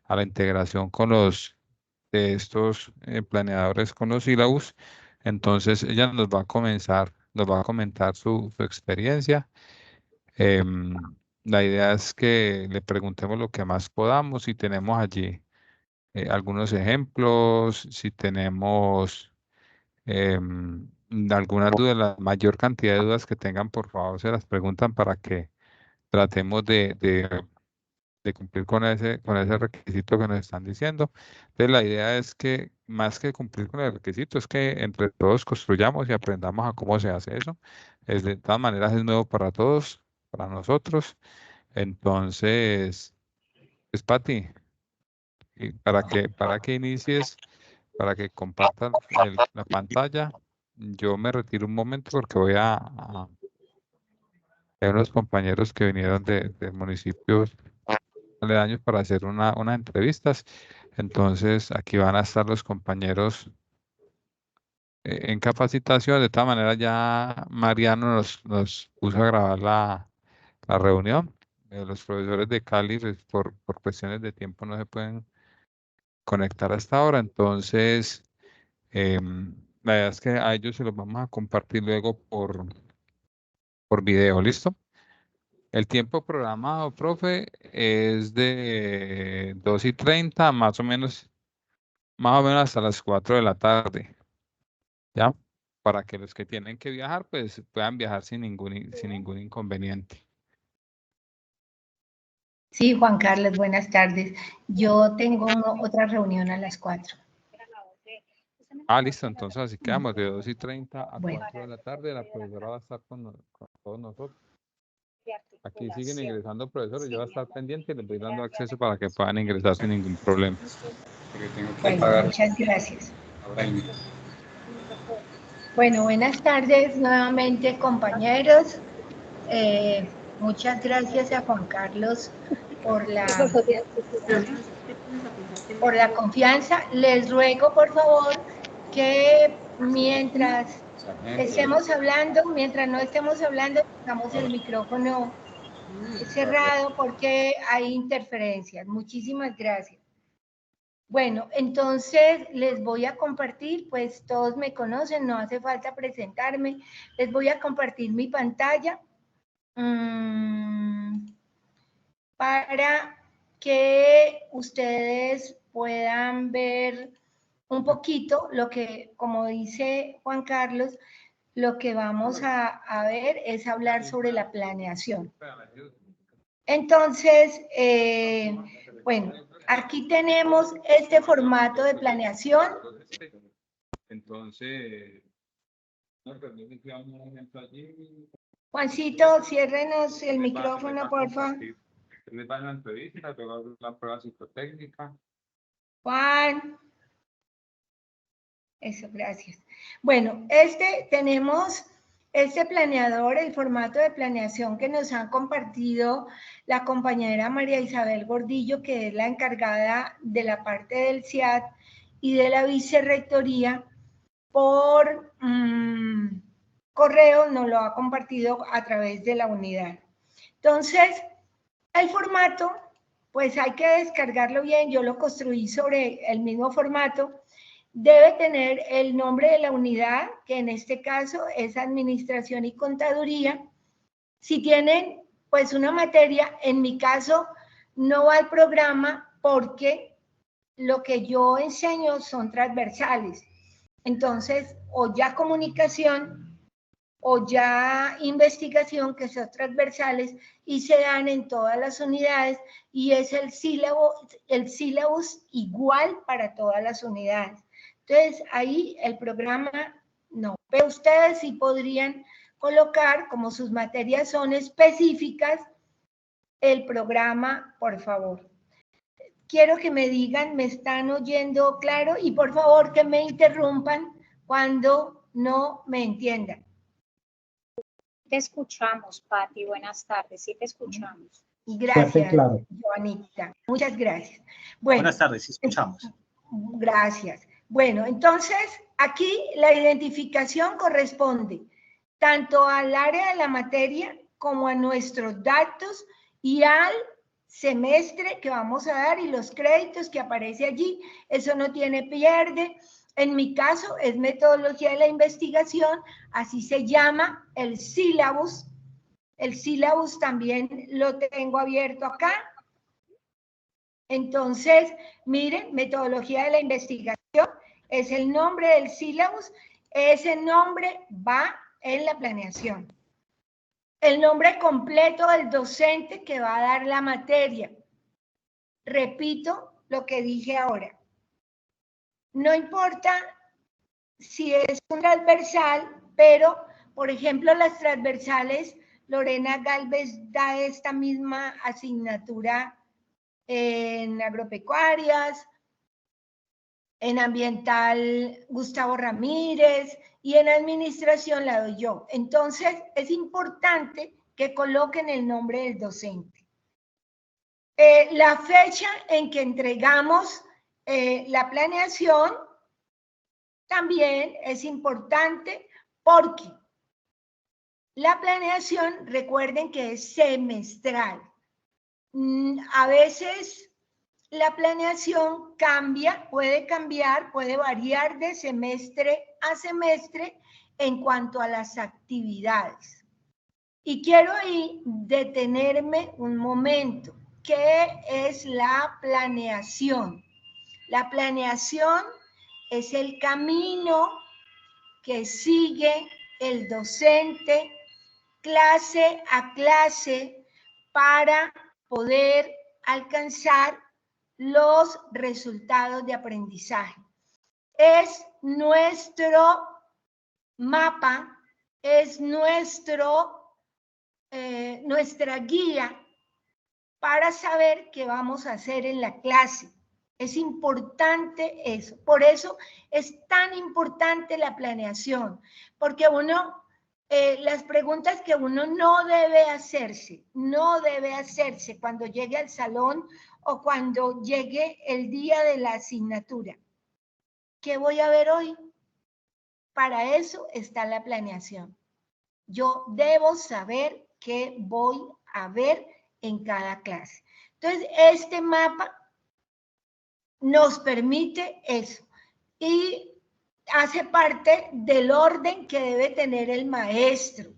a la integración con de estos planeadores con los sílabus. Entonces ella nos va a comentar su experiencia. La idea es que le preguntemos lo que más podamos, si tenemos allí algunos ejemplos, si tenemos algunas dudas, la mayor cantidad de dudas que tengan, por favor, se las preguntan para que tratemos de cumplir con ese requisito que nos están diciendo. Entonces, la idea es que más que cumplir con el requisito, es que entre todos construyamos y aprendamos a cómo se hace eso. De todas maneras, es nuevo para todos, para nosotros. Entonces, es para ti, y para que inicies, para que compartas la pantalla. Yo me retiro un momento porque hay unos compañeros que vinieron de municipios aledaños para hacer unas entrevistas. Entonces, aquí van a estar los compañeros en capacitación. De todas maneras, ya Mariano nos puso a grabar la reunión. Los profesores de Cali, pues, por cuestiones de tiempo, no se pueden conectar hasta ahora. Entonces, la idea es que a ellos se los vamos a compartir luego por video. ¿Listo? El tiempo programado, profe, es de 2:30, más o menos hasta las 4 de la tarde, ¿ya? Para que los que tienen que viajar, pues puedan viajar sin ningún inconveniente. Sí, Juan Carlos, buenas tardes. Yo tengo otra reunión a las 4. Ah, listo, entonces así quedamos de 2:30 a Bueno. 4 de la tarde. La profesora va a estar con todos nosotros. Aquí siguen ingresando profesores, yo voy a estar pendiente y les voy dando acceso para que puedan ingresar sin ningún problema. Bueno, muchas gracias. Bueno, buenas tardes nuevamente, compañeros. Muchas gracias a Juan Carlos por la confianza. Les ruego, por favor, que mientras estemos hablando, mientras no estemos hablando, tengamos el micrófono cerrado porque hay interferencias. Muchísimas gracias. Bueno, entonces les voy a compartir, pues todos me conocen, no hace falta presentarme. Les voy a compartir mi pantalla para que ustedes puedan ver un poquito lo que, como dice Juan Carlos, lo que vamos a ver es hablar sobre la planeación. Entonces, bueno, aquí tenemos este formato de planeación. Entonces, Juancito, ciérrenos el micrófono, por favor. Les van a la entrevista, luego la prueba psicotécnica. Juan. Eso, gracias. Bueno, tenemos este planeador, el formato de planeación que nos han compartido la compañera María Isabel Gordillo, que es la encargada de la parte del CIAT y de la vicerrectoría, por correo nos lo ha compartido a través de la unidad. Entonces, el formato, pues hay que descargarlo bien, yo lo construí sobre el mismo formato. Debe tener el nombre de la unidad, que en este caso es Administración y Contaduría. Si tienen, pues, una materia, en mi caso, no va al programa porque lo que yo enseño son transversales. Entonces, o ya comunicación o ya investigación, que son transversales y se dan en todas las unidades, y es el sílabus igual para todas las unidades. Entonces, ahí el programa no. Pero ustedes sí podrían colocar, como sus materias son específicas, el programa, por favor. Quiero que me digan, ¿me están oyendo claro? Y por favor que me interrumpan cuando no me entiendan. Te escuchamos, Pati. Buenas tardes. Sí te escuchamos. Gracias, claro. Joanita. Muchas gracias. Bueno, buenas tardes, sí escuchamos. Gracias. Bueno, entonces, aquí la identificación corresponde tanto al área de la materia como a nuestros datos y al semestre que vamos a dar y los créditos que aparece allí. Eso no tiene pierde. En mi caso es metodología de la investigación, así se llama el sílabus. El sílabus también lo tengo abierto acá. Entonces, miren, metodología de la investigación es el nombre del sílabus. Ese nombre va en la planeación. El nombre completo del docente que va a dar la materia. Repito lo que dije ahora. No importa si es un transversal, pero, por ejemplo, las transversales, Lorena Galvez da esta misma asignatura en agropecuarias, en ambiental Gustavo Ramírez y en administración la doy yo. Entonces, es importante que coloquen el nombre del docente. La fecha en que entregamos la planeación también es importante porque la planeación, recuerden que es semestral. A veces la planeación cambia, puede variar de semestre a semestre en cuanto a las actividades. Y quiero ahí detenerme un momento. ¿Qué es la planeación? La planeación es el camino que sigue el docente clase a clase para poder alcanzar los resultados de aprendizaje. Es nuestro mapa, es nuestra guía para saber qué vamos a hacer en la clase. Es importante eso. Por eso es tan importante la planeación, porque las preguntas que uno no debe hacerse cuando llegue al salón o cuando llegue el día de la asignatura. ¿Qué voy a ver hoy? Para eso está la planeación. Yo debo saber qué voy a ver en cada clase. Entonces, este mapa nos permite eso y hace parte del orden que debe tener el maestro.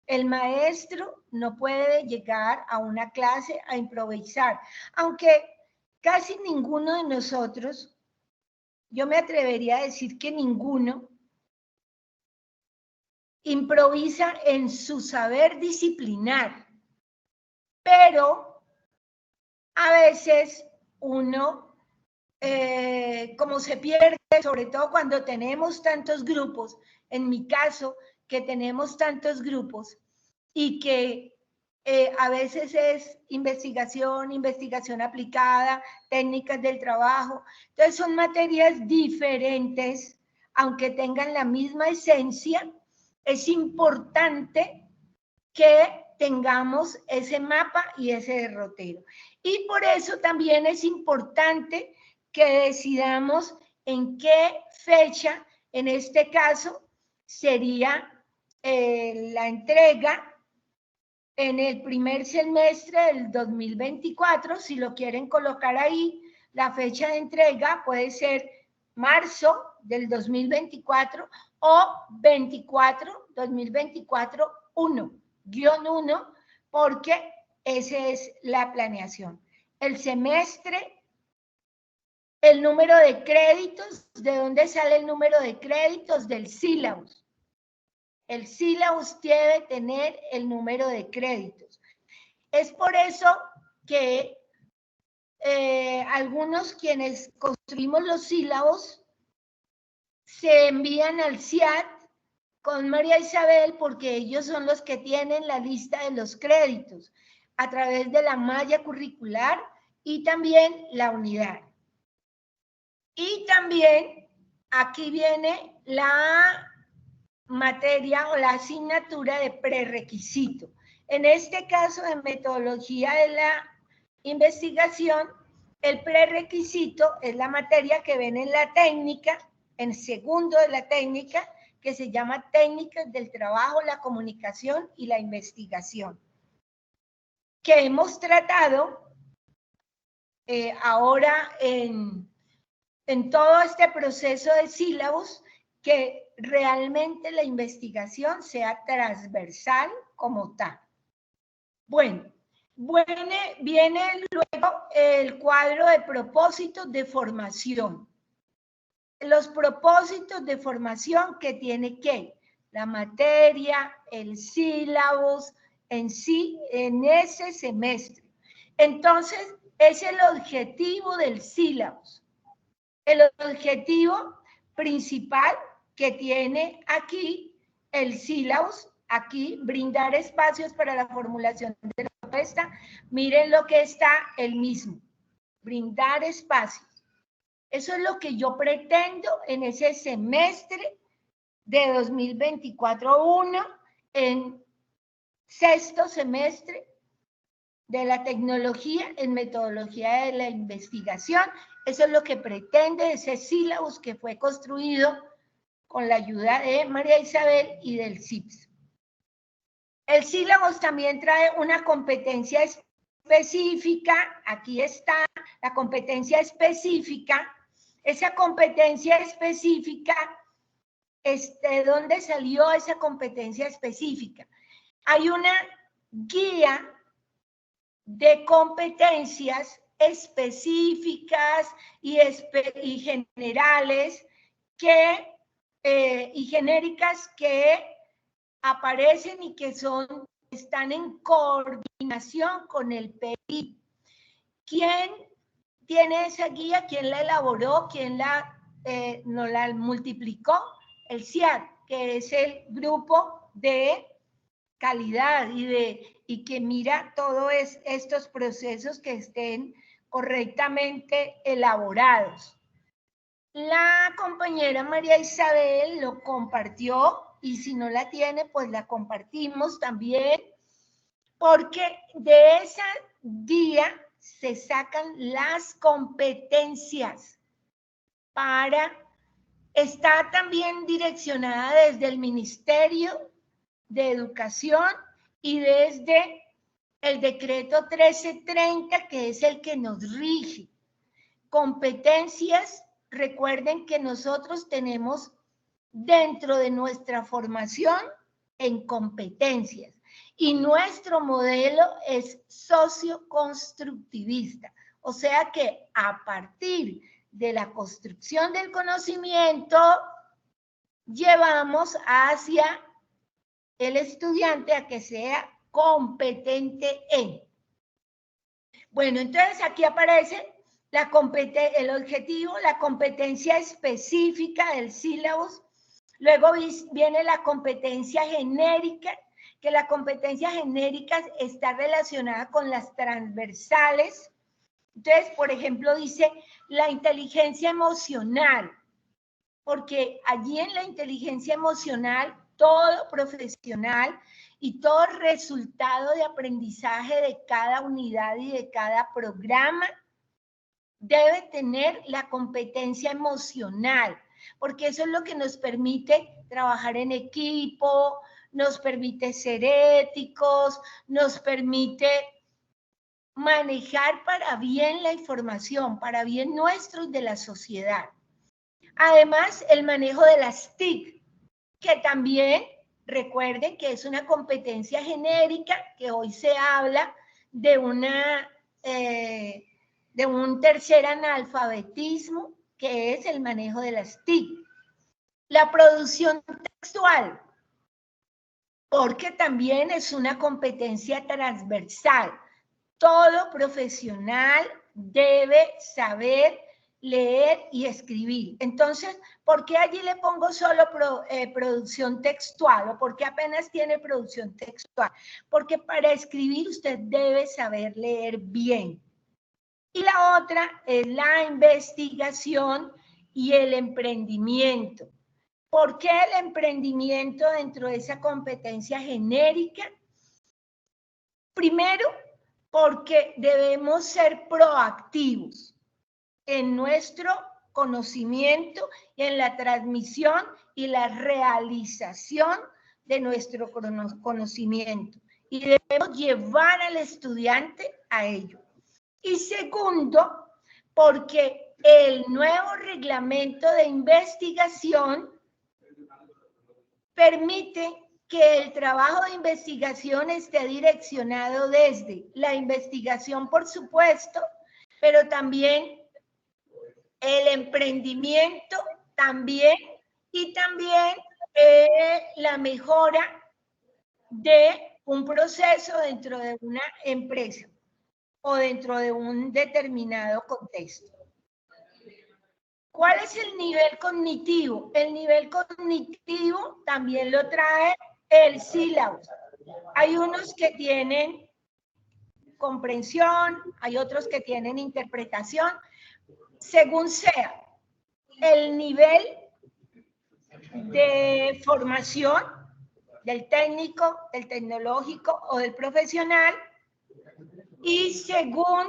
El maestro no puede llegar a una clase a improvisar, aunque casi ninguno de nosotros, yo me atrevería a decir que ninguno, improvisa en su saber disciplinar, pero a veces uno, como se pierde, sobre todo cuando tenemos tantos grupos, en mi caso, que tenemos tantos grupos y que a veces es investigación aplicada, técnicas del trabajo, entonces son materias diferentes, aunque tengan la misma esencia, es importante que tengamos ese mapa y ese derrotero. Y por eso también es importante que decidamos en qué fecha, en este caso, sería la entrega en el primer semestre del 2024. Si lo quieren colocar ahí, la fecha de entrega puede ser marzo del 2024 o 2024 1, porque esa es la planeación. El semestre, el número de créditos, ¿de dónde sale el número de créditos? Del sílabus. El sílabus debe tener el número de créditos. Es por eso que algunos quienes construimos los sílabos se envían al CIAT con María Isabel porque ellos son los que tienen la lista de los créditos a través de la malla curricular y también la unidad. Y también aquí viene la materia o la asignatura de prerequisito. En este caso, en metodología de la investigación, el prerequisito es la materia que ven en la técnica, en segundo de la técnica, que se llama técnicas del trabajo, la comunicación y la investigación, que hemos tratado ahora en todo este proceso de sílabos, que realmente la investigación sea transversal como tal. Bueno, viene luego el cuadro de propósitos de formación. Los propósitos de formación que tiene que la materia, el sílabos en sí, en ese semestre. Entonces, es el objetivo del sílabos. El objetivo principal que tiene aquí el sílabus, aquí, brindar espacios para la formulación de la propuesta. Miren lo que está el mismo, brindar espacios. Eso es lo que yo pretendo en ese semestre de 2024-1, en sexto semestre de la tecnología en metodología de la investigación. Eso es lo que pretende ese sílabus que fue construido con la ayuda de María Isabel y del CIPS. El sílabus también trae una competencia específica. Aquí está la competencia específica. Esa competencia específica, ¿de dónde salió esa competencia específica? Hay una guía de competencias específicas y generales y genéricas que aparecen y que están en coordinación con el PI. ¿Quién tiene esa guía? ¿Quién la elaboró? ¿Quién nos la multiplicó? El CIAD, que es el grupo de calidad y que mira todos estos procesos que estén correctamente elaborados. La compañera María Isabel lo compartió, y si no la tiene, pues la compartimos también, porque de esa guía se sacan las competencias está también direccionada desde el Ministerio de Educación y desde el decreto 1330, que es el que nos rige. Competencias, recuerden que nosotros tenemos dentro de nuestra formación en competencias y nuestro modelo es socioconstructivista, o sea que a partir de la construcción del conocimiento llevamos hacia el estudiante a que sea competente en. Bueno, entonces aquí aparece el objetivo, la competencia específica del sílabus. Luego viene la competencia genérica, que la competencia genérica está relacionada con las transversales. Entonces, por ejemplo, dice la inteligencia emocional, porque allí en la inteligencia emocional todo profesional y todo resultado de aprendizaje de cada unidad y de cada programa debe tener la competencia emocional, porque eso es lo que nos permite trabajar en equipo, nos permite ser éticos, nos permite manejar para bien la información, para bien nuestro y de la sociedad. Además, el manejo de las TIC, que también recuerden que es una competencia genérica, que hoy se habla de un tercer analfabetismo, que es el manejo de las TIC. La producción textual, porque también es una competencia transversal. Todo profesional debe saber leer y escribir. Entonces, ¿por qué allí le pongo solo producción textual? ¿O por qué apenas tiene producción textual? Porque para escribir usted debe saber leer bien. Y la otra es la investigación y el emprendimiento. ¿Por qué el emprendimiento dentro de esa competencia genérica? Primero, porque debemos ser proactivos en nuestro conocimiento y en la transmisión y la realización de nuestro conocimiento. Y debemos llevar al estudiante a ello. Y segundo, porque el nuevo reglamento de investigación permite que el trabajo de investigación esté direccionado desde la investigación, por supuesto, pero también el emprendimiento, también, y también la mejora de un proceso dentro de una empresa o dentro de un determinado contexto. ¿Cuál es el nivel cognitivo? El nivel cognitivo también lo trae el sílabus. Hay unos que tienen comprensión, hay otros que tienen interpretación, según sea el nivel de formación del técnico, del tecnológico o del profesional, y según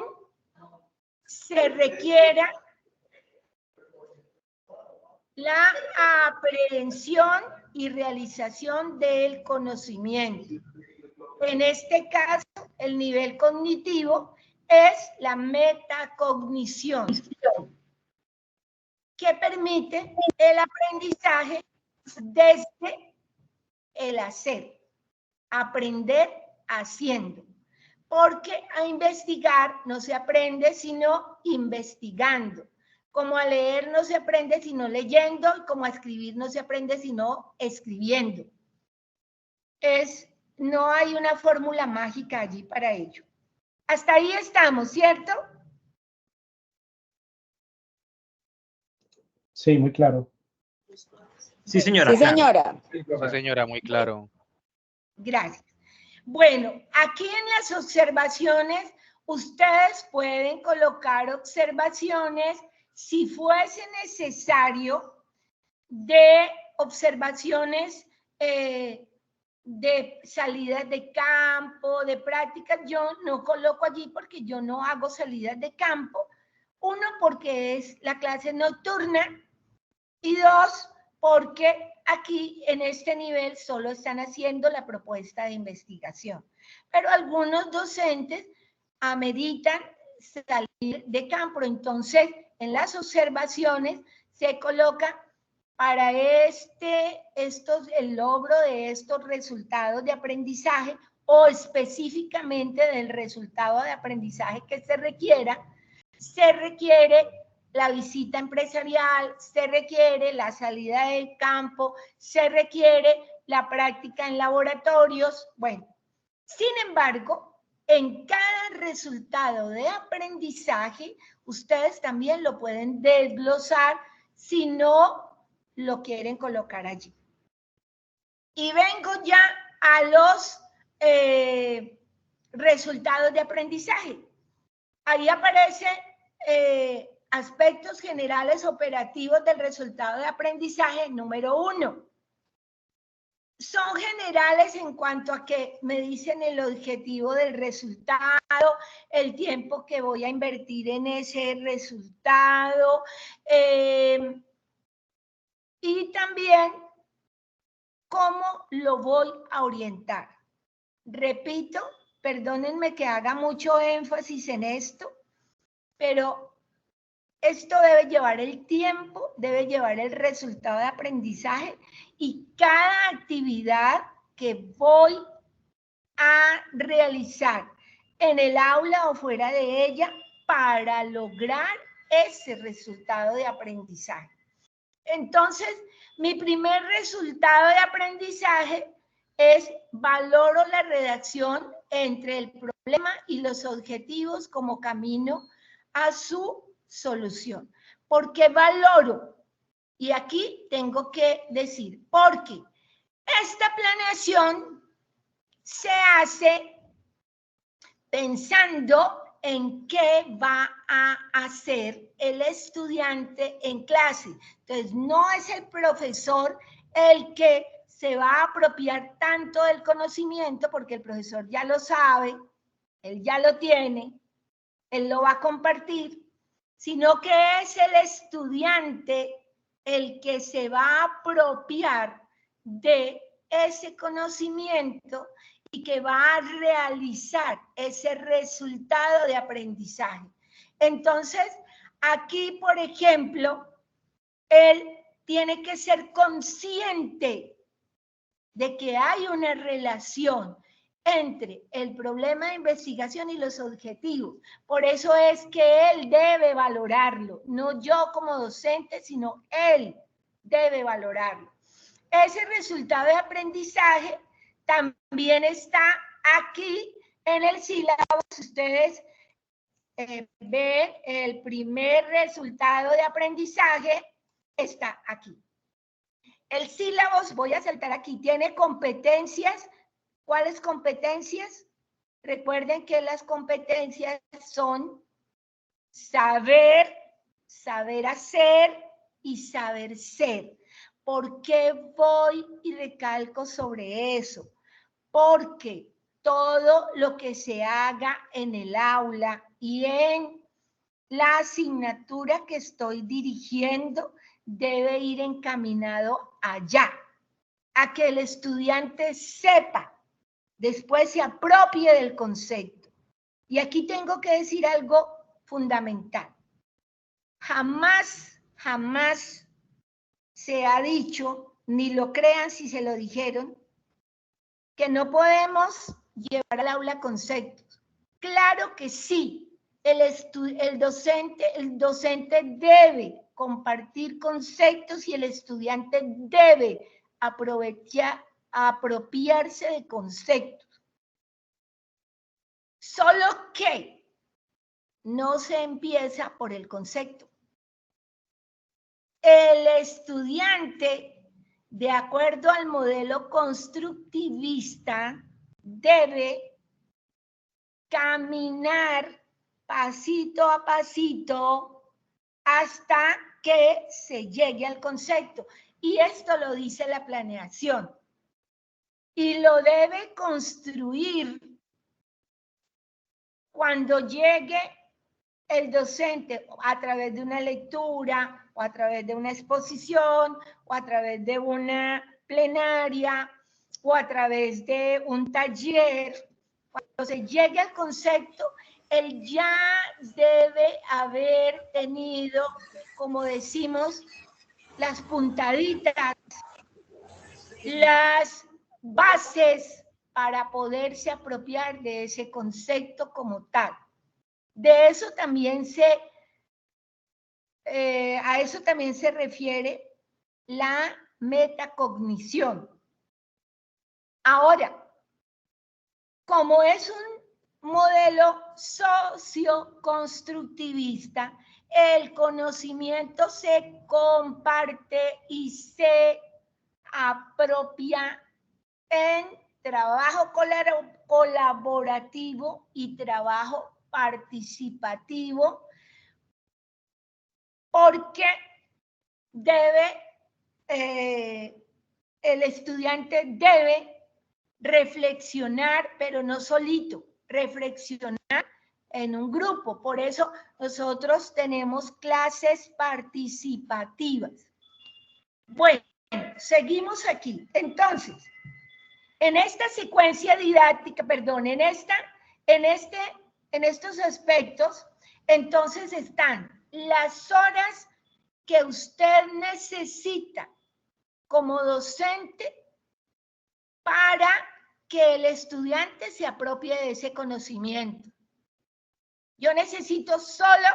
se requiera la aprehensión y realización del conocimiento. En este caso, el nivel cognitivo es la metacognición, que permite el aprendizaje desde el hacer, aprender haciendo. Porque a investigar no se aprende sino investigando. Como a leer no se aprende sino leyendo, y como a escribir no se aprende sino escribiendo. No hay una fórmula mágica allí para ello. Hasta ahí estamos, ¿cierto? Sí, muy claro. Sí, señora. Sí, señora. Sí, señora, muy claro. Gracias. Bueno, aquí en las observaciones, ustedes pueden colocar observaciones si fuese necesario, de observaciones de salidas de campo, de prácticas. Yo no coloco allí porque yo no hago salidas de campo. Uno, porque es la clase nocturna, y dos, porque aquí en este nivel solo están haciendo la propuesta de investigación. Pero algunos docentes ameritan salir de campo. Entonces, en las observaciones se coloca para el logro de estos resultados de aprendizaje, o específicamente del resultado de aprendizaje que se requiera, se requiere la visita empresarial, se requiere la salida del campo, se requiere la práctica en laboratorios. Bueno, sin embargo, en cada resultado de aprendizaje, ustedes también lo pueden desglosar si no lo quieren colocar allí. Y vengo ya a los resultados de aprendizaje. Ahí aparece aspectos generales operativos del resultado de aprendizaje número 1. Son generales en cuanto a que me dicen el objetivo del resultado, el tiempo que voy a invertir en ese resultado, y también cómo lo voy a orientar. Repito, perdónenme que haga mucho énfasis en esto, pero esto debe llevar el tiempo, debe llevar el resultado de aprendizaje, y cada actividad que voy a realizar en el aula o fuera de ella para lograr ese resultado de aprendizaje. Entonces, mi primer resultado de aprendizaje es: valoro la redacción entre el problema y los objetivos como camino a su solución. ¿Por qué valoro? Y aquí tengo que decir, porque esta planeación se hace pensando en qué va a hacer el estudiante en clase. Entonces, no es el profesor el que se va a apropiar tanto del conocimiento, porque el profesor ya lo sabe, él ya lo tiene, él lo va a compartir, sino que es el estudiante el que se va a apropiar de ese conocimiento, y que va a realizar ese resultado de aprendizaje. Entonces, aquí, por ejemplo, él tiene que ser consciente de que hay una relación entre el problema de investigación y los objetivos. Por eso es que él debe valorarlo, no yo como docente, sino él debe valorarlo. Ese resultado de aprendizaje también está aquí en el sílabo. Ustedes ven el primer resultado de aprendizaje, está aquí. El sílabo, voy a saltar aquí, tiene competencias. ¿Cuáles competencias? Recuerden que las competencias son saber, saber hacer y saber ser. ¿Por qué voy y recalco sobre eso? Porque todo lo que se haga en el aula y en la asignatura que estoy dirigiendo debe ir encaminado allá, a que el estudiante sepa, después se apropie del concepto. Y aquí tengo que decir algo fundamental. Jamás, jamás se ha dicho, ni lo crean si se lo dijeron, que no podemos llevar al aula conceptos. Claro que sí, el docente debe compartir conceptos y el estudiante debe apropiarse de conceptos. Solo que no se empieza por el concepto. El estudiante, de acuerdo al modelo constructivista, debe caminar pasito a pasito hasta que se llegue al concepto. Y esto lo dice la planeación. Y lo debe construir cuando llegue el docente a través de una lectura o a través de una exposición o a través de una plenaria o a través de un taller. Cuando se llegue al concepto, él ya debe haber tenido, como decimos, las puntaditas, las bases para poderse apropiar de ese concepto como tal. De eso también a eso también se refiere la metacognición. Ahora, como es un modelo socioconstructivista, el conocimiento se comparte y se apropia en trabajo colaborativo y trabajo participativo, porque el estudiante debe reflexionar, pero no solito, reflexionar en un grupo. Por eso nosotros tenemos clases participativas. Bueno, seguimos aquí. Entonces, en esta secuencia didáctica, perdón, en estos aspectos, entonces están las horas que usted necesita como docente para que el estudiante se apropie de ese conocimiento. Yo necesito solo,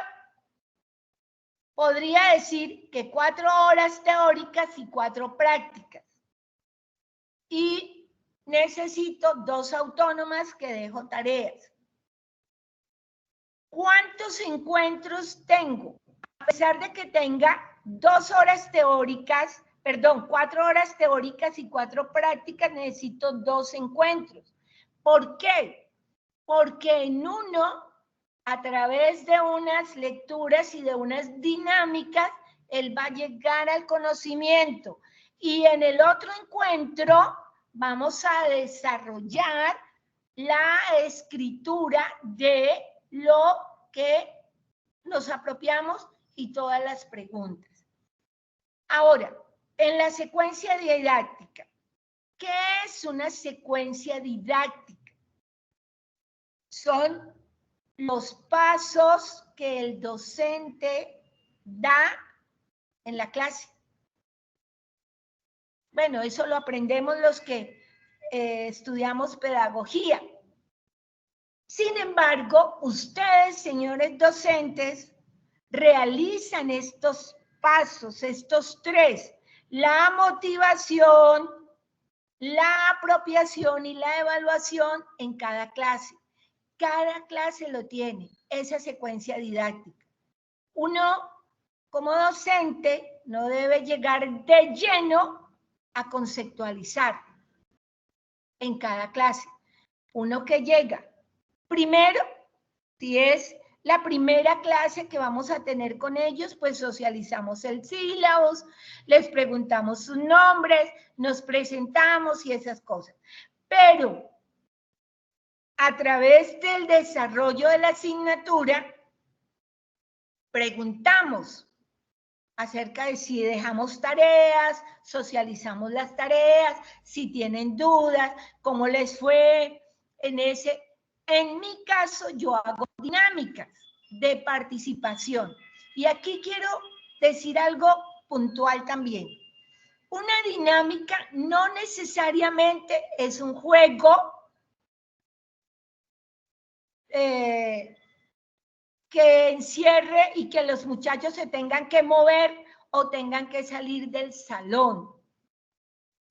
podría decir que 4 horas teóricas y 4 prácticas. Y necesito 2 autónomas que dejo tareas. ¿Cuántos encuentros tengo? A pesar de que tenga 2 horas teóricas, perdón, 4 horas teóricas y 4 prácticas, necesito 2 encuentros. ¿Por qué? Porque en uno, a través de unas lecturas y de unas dinámicas, él va a llegar al conocimiento. Y en el otro encuentro vamos a desarrollar la escritura de lo que nos apropiamos y todas las preguntas. Ahora, en la secuencia didáctica, ¿qué es una secuencia didáctica? son los pasos que el docente da en la clase. Bueno, eso lo aprendemos los que estudiamos pedagogía. Sin embargo, ustedes, señores docentes, realizan estos pasos, estos tres: la motivación, la apropiación y la evaluación en cada clase. Cada clase lo tiene, esa secuencia didáctica. Uno, como docente, no debe llegar de lleno a conceptualizar en cada clase. Uno que llega primero, si es la primera clase que vamos a tener con ellos, pues socializamos el sílabus, les preguntamos sus nombres, nos presentamos y esas cosas. Pero a través del desarrollo de la asignatura, preguntamos acerca de si dejamos tareas, socializamos las tareas, si tienen dudas, cómo les fue en ese. En mi caso, yo hago dinámicas de participación. Y aquí quiero decir algo puntual también. Una dinámica no necesariamente es un juego que encierre y que los muchachos se tengan que mover o tengan que salir del salón.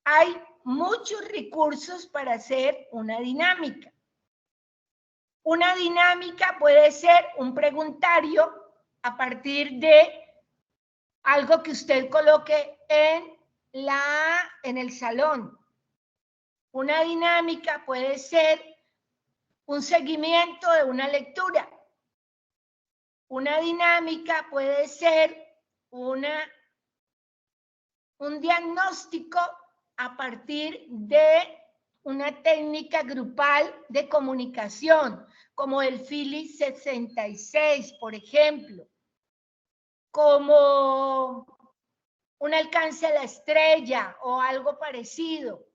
Hay muchos recursos para hacer una dinámica. Una dinámica puede ser un preguntario a partir de algo que usted coloque en el salón. Una dinámica puede ser un seguimiento de una lectura. Una dinámica puede ser un diagnóstico a partir de una técnica grupal de comunicación, como el Philly 66, por ejemplo, como un alcance a la estrella o algo parecido,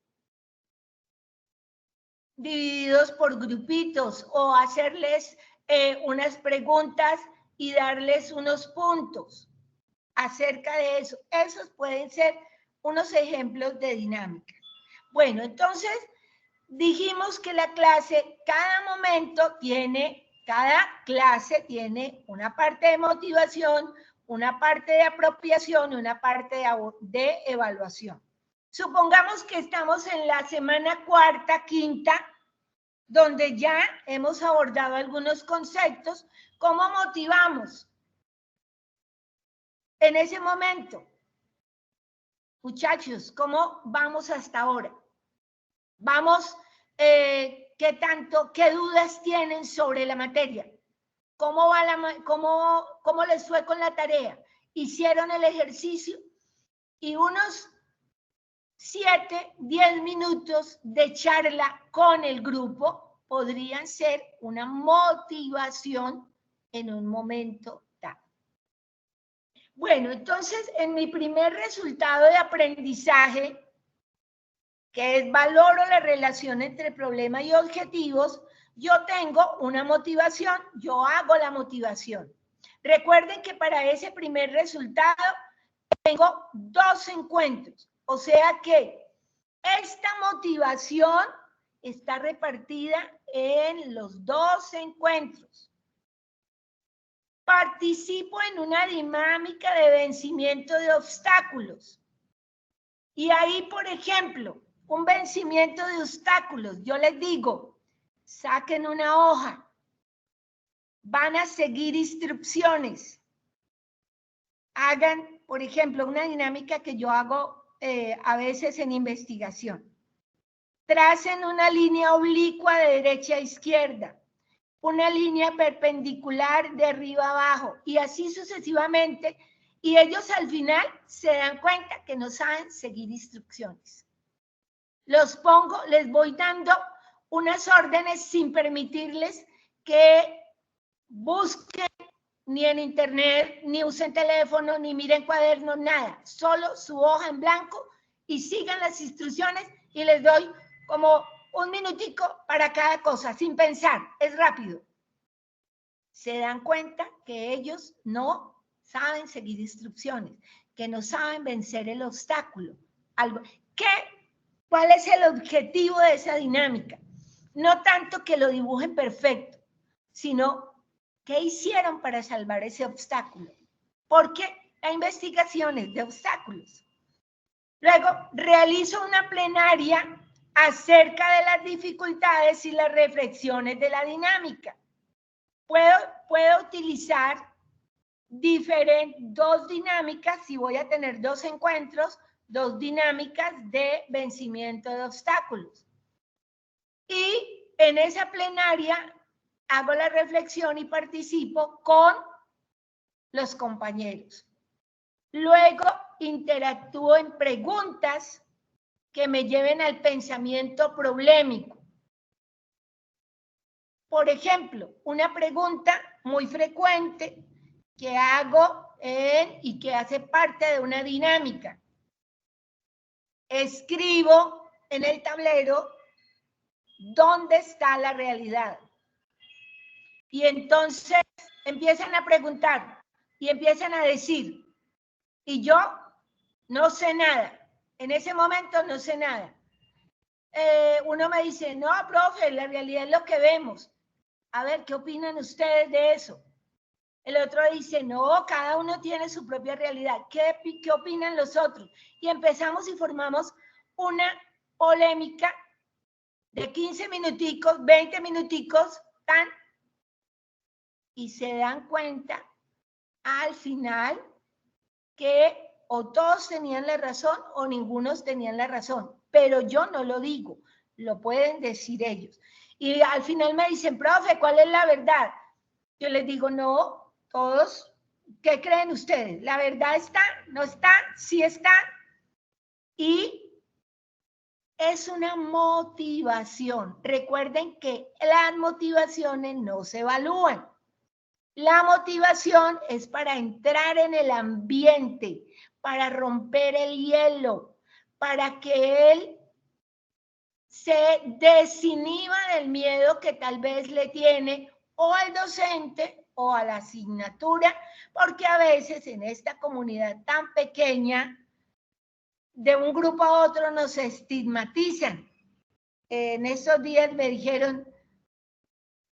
divididos por grupitos, o hacerles unas preguntas y darles unos puntos acerca de eso. Esos pueden ser unos ejemplos de dinámica. Bueno, entonces dijimos que la clase, cada clase tiene una parte de motivación, una parte de apropiación y una parte de evaluación. Supongamos que estamos en la semana cuarta, quinta, donde ya hemos abordado algunos conceptos. ¿Cómo motivamos en ese momento? Muchachos, ¿cómo vamos hasta ahora? Vamos, ¿qué dudas tienen sobre la materia? ¿Cómo les fue con la tarea? ¿Hicieron el ejercicio? Y unos 7, 10 minutos de charla con el grupo podrían ser una motivación en un momento dado. Bueno, entonces, en mi primer resultado de aprendizaje, que es valoro la relación entre problema y objetivos, yo tengo una motivación, yo hago la motivación. Recuerden que para ese primer resultado tengo 2 encuentros, o sea que esta motivación está repartida en los 2 encuentros. Participo en una dinámica de vencimiento de obstáculos. Y ahí, por ejemplo, un vencimiento de obstáculos, yo les digo, saquen una hoja, van a seguir instrucciones, hagan, por ejemplo, una dinámica que yo hago a veces en investigación. Tracen una línea oblicua de derecha a izquierda, una línea perpendicular de arriba a abajo, y así sucesivamente, y ellos al final se dan cuenta que no saben seguir instrucciones. Les voy dando unas órdenes sin permitirles que busquen ni en internet, ni usen teléfono, ni miren cuadernos, nada. Solo su hoja en blanco y sigan las instrucciones, y les doy como un minutico para cada cosa, sin pensar, es rápido. Se dan cuenta que ellos no saben seguir instrucciones, que no saben vencer el obstáculo. ¿Cuál es el objetivo de esa dinámica? No tanto que lo dibujen perfecto, sino qué hicieron para salvar ese obstáculo. Porque la investigación es de obstáculos. Luego, realizo una plenaria acerca de las dificultades y las reflexiones de la dinámica. Puedo utilizar dos dinámicas, si voy a tener 2 encuentros, 2 dinámicas de vencimiento de obstáculos. Y en esa plenaria hago la reflexión y participo con los compañeros. Luego interactúo en preguntas que me lleven al pensamiento problemático. Por ejemplo, una pregunta muy frecuente que hago y que hace parte de una dinámica. Escribo en el tablero dónde está la realidad. Y entonces empiezan a preguntar y empiezan a decir, y yo no sé nada. En ese momento no sé nada. Uno me dice, no, profe, la realidad es lo que vemos. A ver, ¿qué opinan ustedes de eso? El otro dice, no, cada uno tiene su propia realidad. ¿Qué opinan los otros? Y empezamos y formamos una polémica de 15 minuticos, 20 minuticos, y se dan cuenta al final que o todos tenían la razón o ninguno tenían la razón. Pero yo no lo digo, lo pueden decir ellos. Y al final me dicen, profe, ¿cuál es la verdad? Yo les digo, no, todos, ¿qué creen ustedes? ¿La verdad está? ¿No está? ¿Sí está? Y es una motivación. Recuerden que las motivaciones no se evalúan. La motivación es para entrar en el ambiente, para romper el hielo, para que él se desinhiba del miedo que tal vez le tiene o al docente o a la asignatura, porque a veces en esta comunidad tan pequeña, de un grupo a otro nos estigmatizan. En esos días me dijeron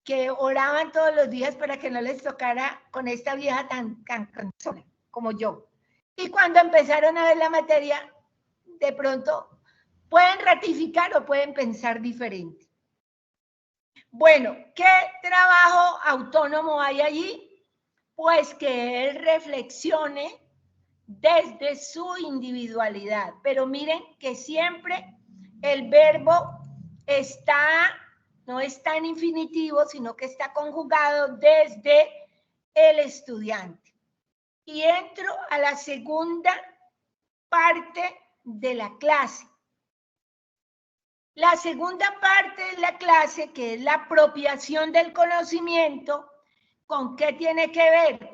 que oraban todos los días para que no les tocara con esta vieja tan cansona como yo. Y cuando empezaron a ver la materia, de pronto pueden ratificar o pueden pensar diferente. Bueno, ¿qué trabajo autónomo hay allí? Pues que él reflexione desde su individualidad. Pero miren que siempre el verbo no está en infinitivo, sino que está conjugado desde el estudiante. Y entro a la segunda parte de la clase. La segunda parte de la clase, que es la apropiación del conocimiento, ¿con qué tiene que ver?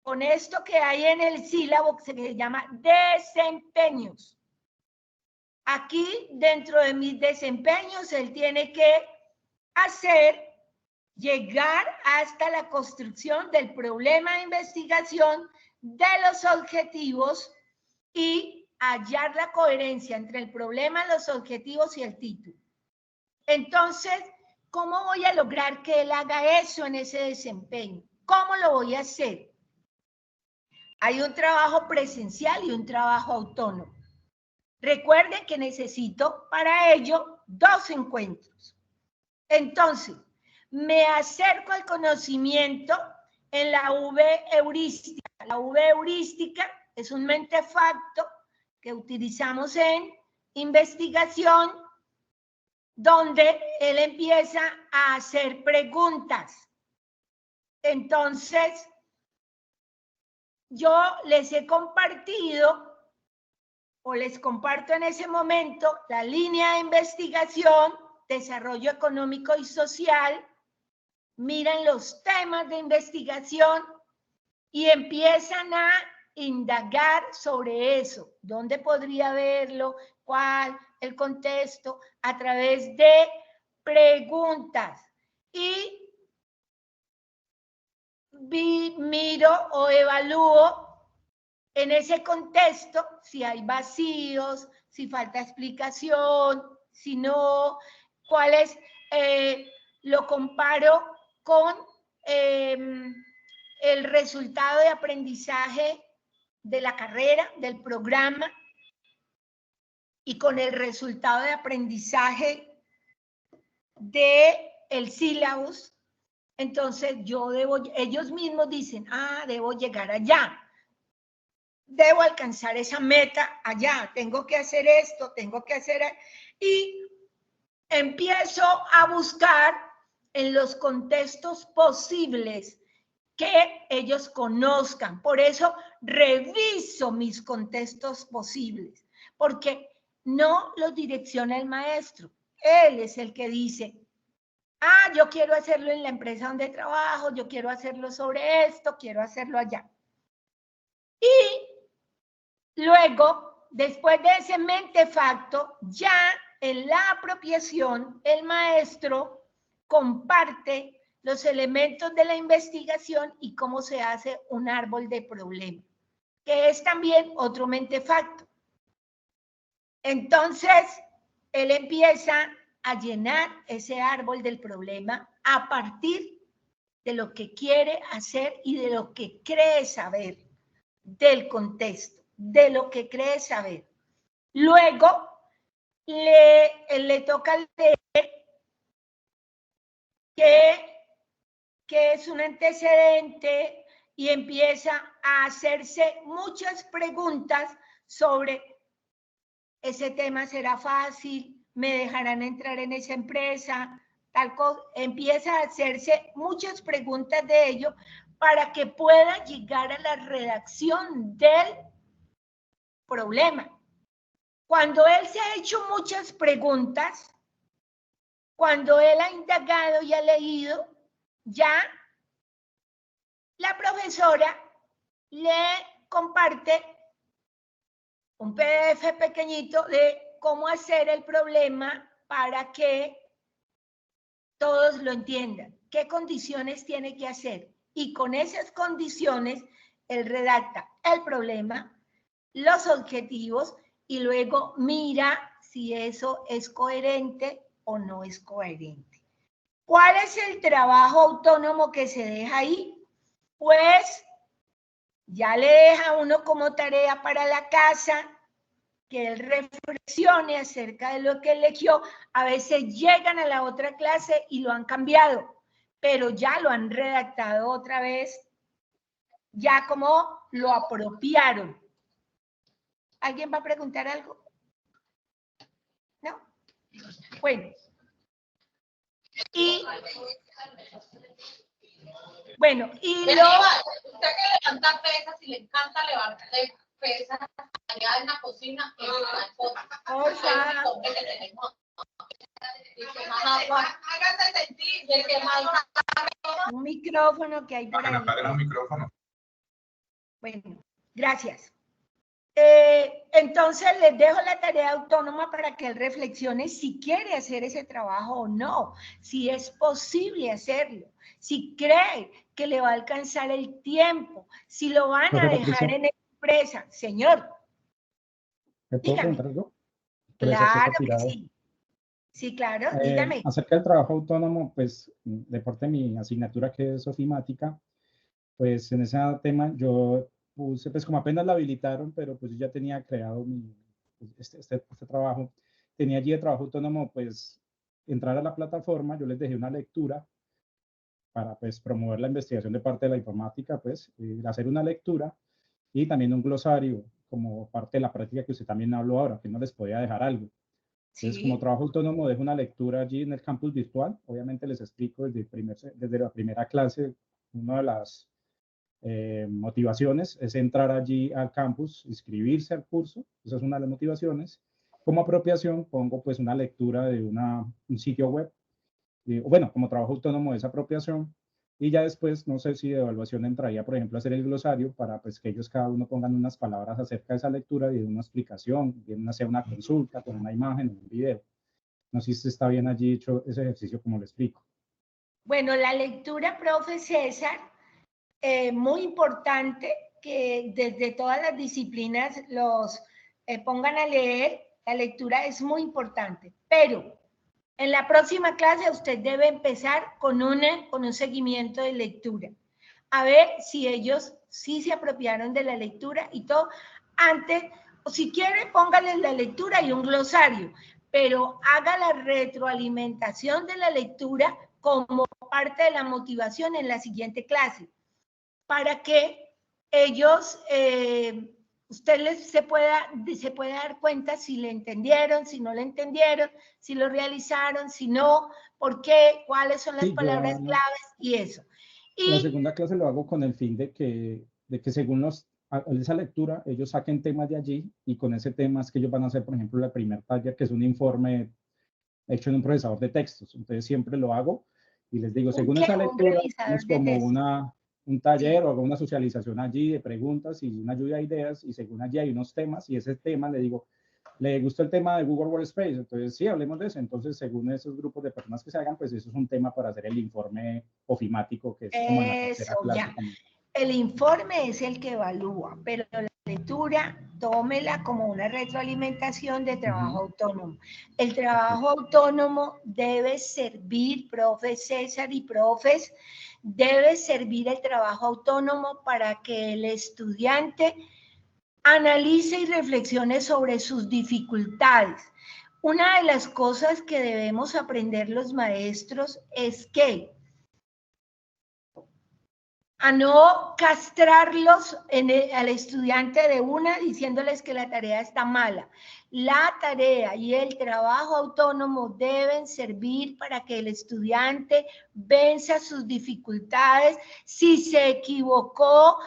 Con esto que hay en el sílabo que se llama desempeños. Aquí, dentro de mis desempeños, él tiene que llegar hasta la construcción del problema de investigación, de los objetivos y hallar la coherencia entre el problema, los objetivos y el título. Entonces, ¿cómo voy a lograr que él haga eso en ese desempeño? ¿Cómo lo voy a hacer? Hay un trabajo presencial y un trabajo autónomo. Recuerden que necesito para ello 2 encuentros. Entonces, me acerco al conocimiento en la V heurística. La V heurística es un mentefacto que utilizamos en investigación, donde él empieza a hacer preguntas. Entonces, yo les he compartido o les comparto en ese momento la línea de investigación, desarrollo económico y social, miran los temas de investigación y empiezan a indagar sobre eso. ¿Dónde podría verlo? ¿Cuál? El contexto, a través de preguntas y miro o evalúo en ese contexto si hay vacíos, si falta explicación, si no, cuáles, lo comparo con el resultado de aprendizaje de la carrera, del programa, y con el resultado de aprendizaje del sílabus. Entonces ellos mismos dicen, debo llegar allá, debo alcanzar esa meta allá, tengo que hacer esto, tengo que hacer, y empiezo a buscar en los contextos posibles que ellos conozcan. Por eso reviso mis contextos posibles, porque no los direcciona el maestro. Él es el que dice, yo quiero hacerlo en la empresa donde trabajo, yo quiero hacerlo sobre esto, quiero hacerlo allá. Y luego, después de ese mentefacto, ya en la apropiación, el maestro comparte los elementos de la investigación y cómo se hace un árbol de problema, que es también otro mentefacto. Entonces, él empieza a llenar ese árbol del problema a partir de lo que quiere hacer y de lo que cree saber del contexto, de lo que cree saber. Luego, le toca leer que es un antecedente y empieza a hacerse muchas preguntas sobre ese tema será fácil, me dejarán entrar en esa empresa, tal cosa. Empieza a hacerse muchas preguntas de ello para que pueda llegar a la redacción del problema. Cuando él se ha hecho muchas preguntas, cuando él ha indagado y ha leído, ya la profesora le comparte un PDF pequeñito de cómo hacer el problema para que todos lo entiendan, qué condiciones tiene que hacer. Y con esas condiciones, él redacta el problema, los objetivos y luego mira si eso es coherente o no es coherente. ¿Cuál es el trabajo autónomo que se deja ahí? Pues ya le deja uno como tarea para la casa que él reflexione acerca de lo que eligió. A veces llegan a la otra clase y lo han cambiado, pero ya lo han redactado otra vez, ya como lo apropiaron. ¿Alguien va a preguntar algo? ¿No? Bueno. Y Usted que levanta pesas y le encanta levantar pesas allá en la cocina, hágase sentir de que más un micrófono que hay por ahí. Apaguen un micrófono. Bueno, gracias. Entonces les dejo la tarea autónoma para que él reflexione si quiere hacer ese trabajo o no, si es posible hacerlo, si cree que le va a alcanzar el tiempo, si lo van a dejar en la empresa. Señor, ¿Me puedo preguntar algo? Claro que sí. Sí, claro, dígame. Acerca del trabajo autónomo, pues, de parte de mi asignatura que es ofimática, pues en ese tema yo puse, pues como apenas la habilitaron, pero pues yo ya tenía creado este trabajo, tenía allí de trabajo autónomo, pues entrar a la plataforma, yo les dejé una lectura para pues promover la investigación de parte de la informática, pues hacer una lectura y también un glosario como parte de la práctica que usted también habló ahora, que no les podía dejar algo. Entonces, Sí. como trabajo autónomo, dejo una lectura allí en el campus virtual. Obviamente les explico desde la primera clase, una de las motivaciones es entrar allí al campus, inscribirse al curso. Esa es una de las motivaciones. Como apropiación pongo pues una lectura de un sitio web. Bueno, como trabajo autónomo es apropiación. Y ya después, no sé si de evaluación entraría, por ejemplo, a hacer el glosario para pues, que ellos cada uno pongan unas palabras acerca de esa lectura y de una explicación, bien sea una consulta con una imagen o un video. No sé si está bien allí hecho ese ejercicio como lo explico. Bueno, la lectura, profe César, muy importante que desde todas las disciplinas los pongan a leer. La lectura es muy importante, pero en la próxima clase usted debe empezar con un seguimiento de lectura. A ver si ellos sí se apropiaron de la lectura y todo. Antes, o si quiere, póngales la lectura y un glosario, pero haga la retroalimentación de la lectura como parte de la motivación en la siguiente clase, para que ellos, usted se pueda dar cuenta si le entendieron, si no le entendieron, si lo realizaron, si no, por qué, cuáles son las palabras claves y eso. La segunda clase lo hago con el fin de que según esa lectura, ellos saquen temas de allí y con ese tema es que ellos van a hacer, por ejemplo, el primer taller, que es un informe hecho en un procesador de textos. Entonces siempre lo hago y les digo, según esa lectura, es como un taller o hago una socialización allí de preguntas y una lluvia de ideas y según allí hay unos temas y ese tema le digo, ¿le gustó el tema de Google Workspace? Entonces, sí, hablemos de eso. Entonces, según esos grupos de personas que se hagan, pues eso es un tema para hacer el informe ofimático, que es como en la tercera clase. El informe es el que evalúa, pero la lectura, tómela como una retroalimentación de trabajo autónomo. El trabajo autónomo debe servir, profe César y profes, debe servir el trabajo autónomo para que el estudiante analice y reflexione sobre sus dificultades. Una de las cosas que debemos aprender los maestros es que a no castrarlos al estudiante de una diciéndoles que la tarea está mala. La tarea y el trabajo autónomo deben servir para que el estudiante venza sus dificultades. Si se equivocó,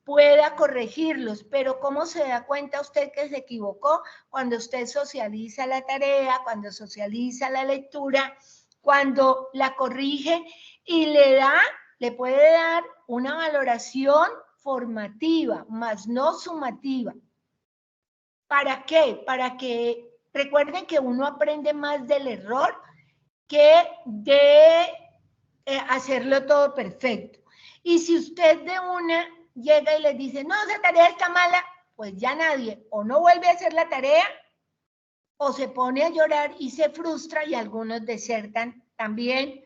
pueda corregirlos, pero ¿cómo se da cuenta usted que se equivocó? Cuando usted socializa la tarea, cuando socializa la lectura, cuando la corrige y le puede dar una valoración formativa, más no sumativa. ¿Para qué? Para que recuerden que uno aprende más del error que de hacerlo todo perfecto. Y si usted de una llega y le dice, no, esa tarea está mala, pues ya nadie o no vuelve a hacer la tarea o se pone a llorar y se frustra y algunos desertan también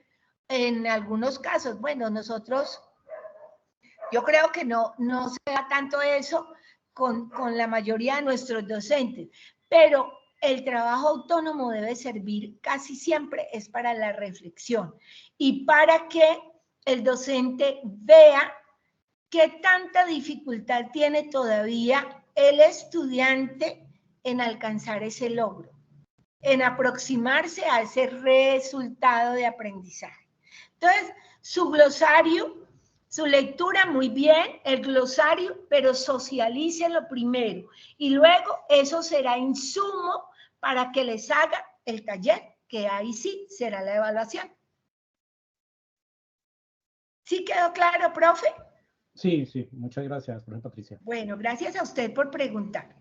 en algunos casos. Bueno, yo creo que no se da tanto eso con la mayoría de nuestros docentes, pero el trabajo autónomo debe servir casi siempre es para la reflexión y para que el docente vea qué tanta dificultad tiene todavía el estudiante en alcanzar ese logro, en aproximarse a ese resultado de aprendizaje. Entonces, su glosario, su lectura muy bien, el glosario, pero socialícelo primero y luego eso será insumo para que les haga el taller, que ahí sí será la evaluación. ¿Sí quedó claro, profe? Sí, sí, muchas gracias, profe Patricia. Bueno, gracias a usted por preguntar.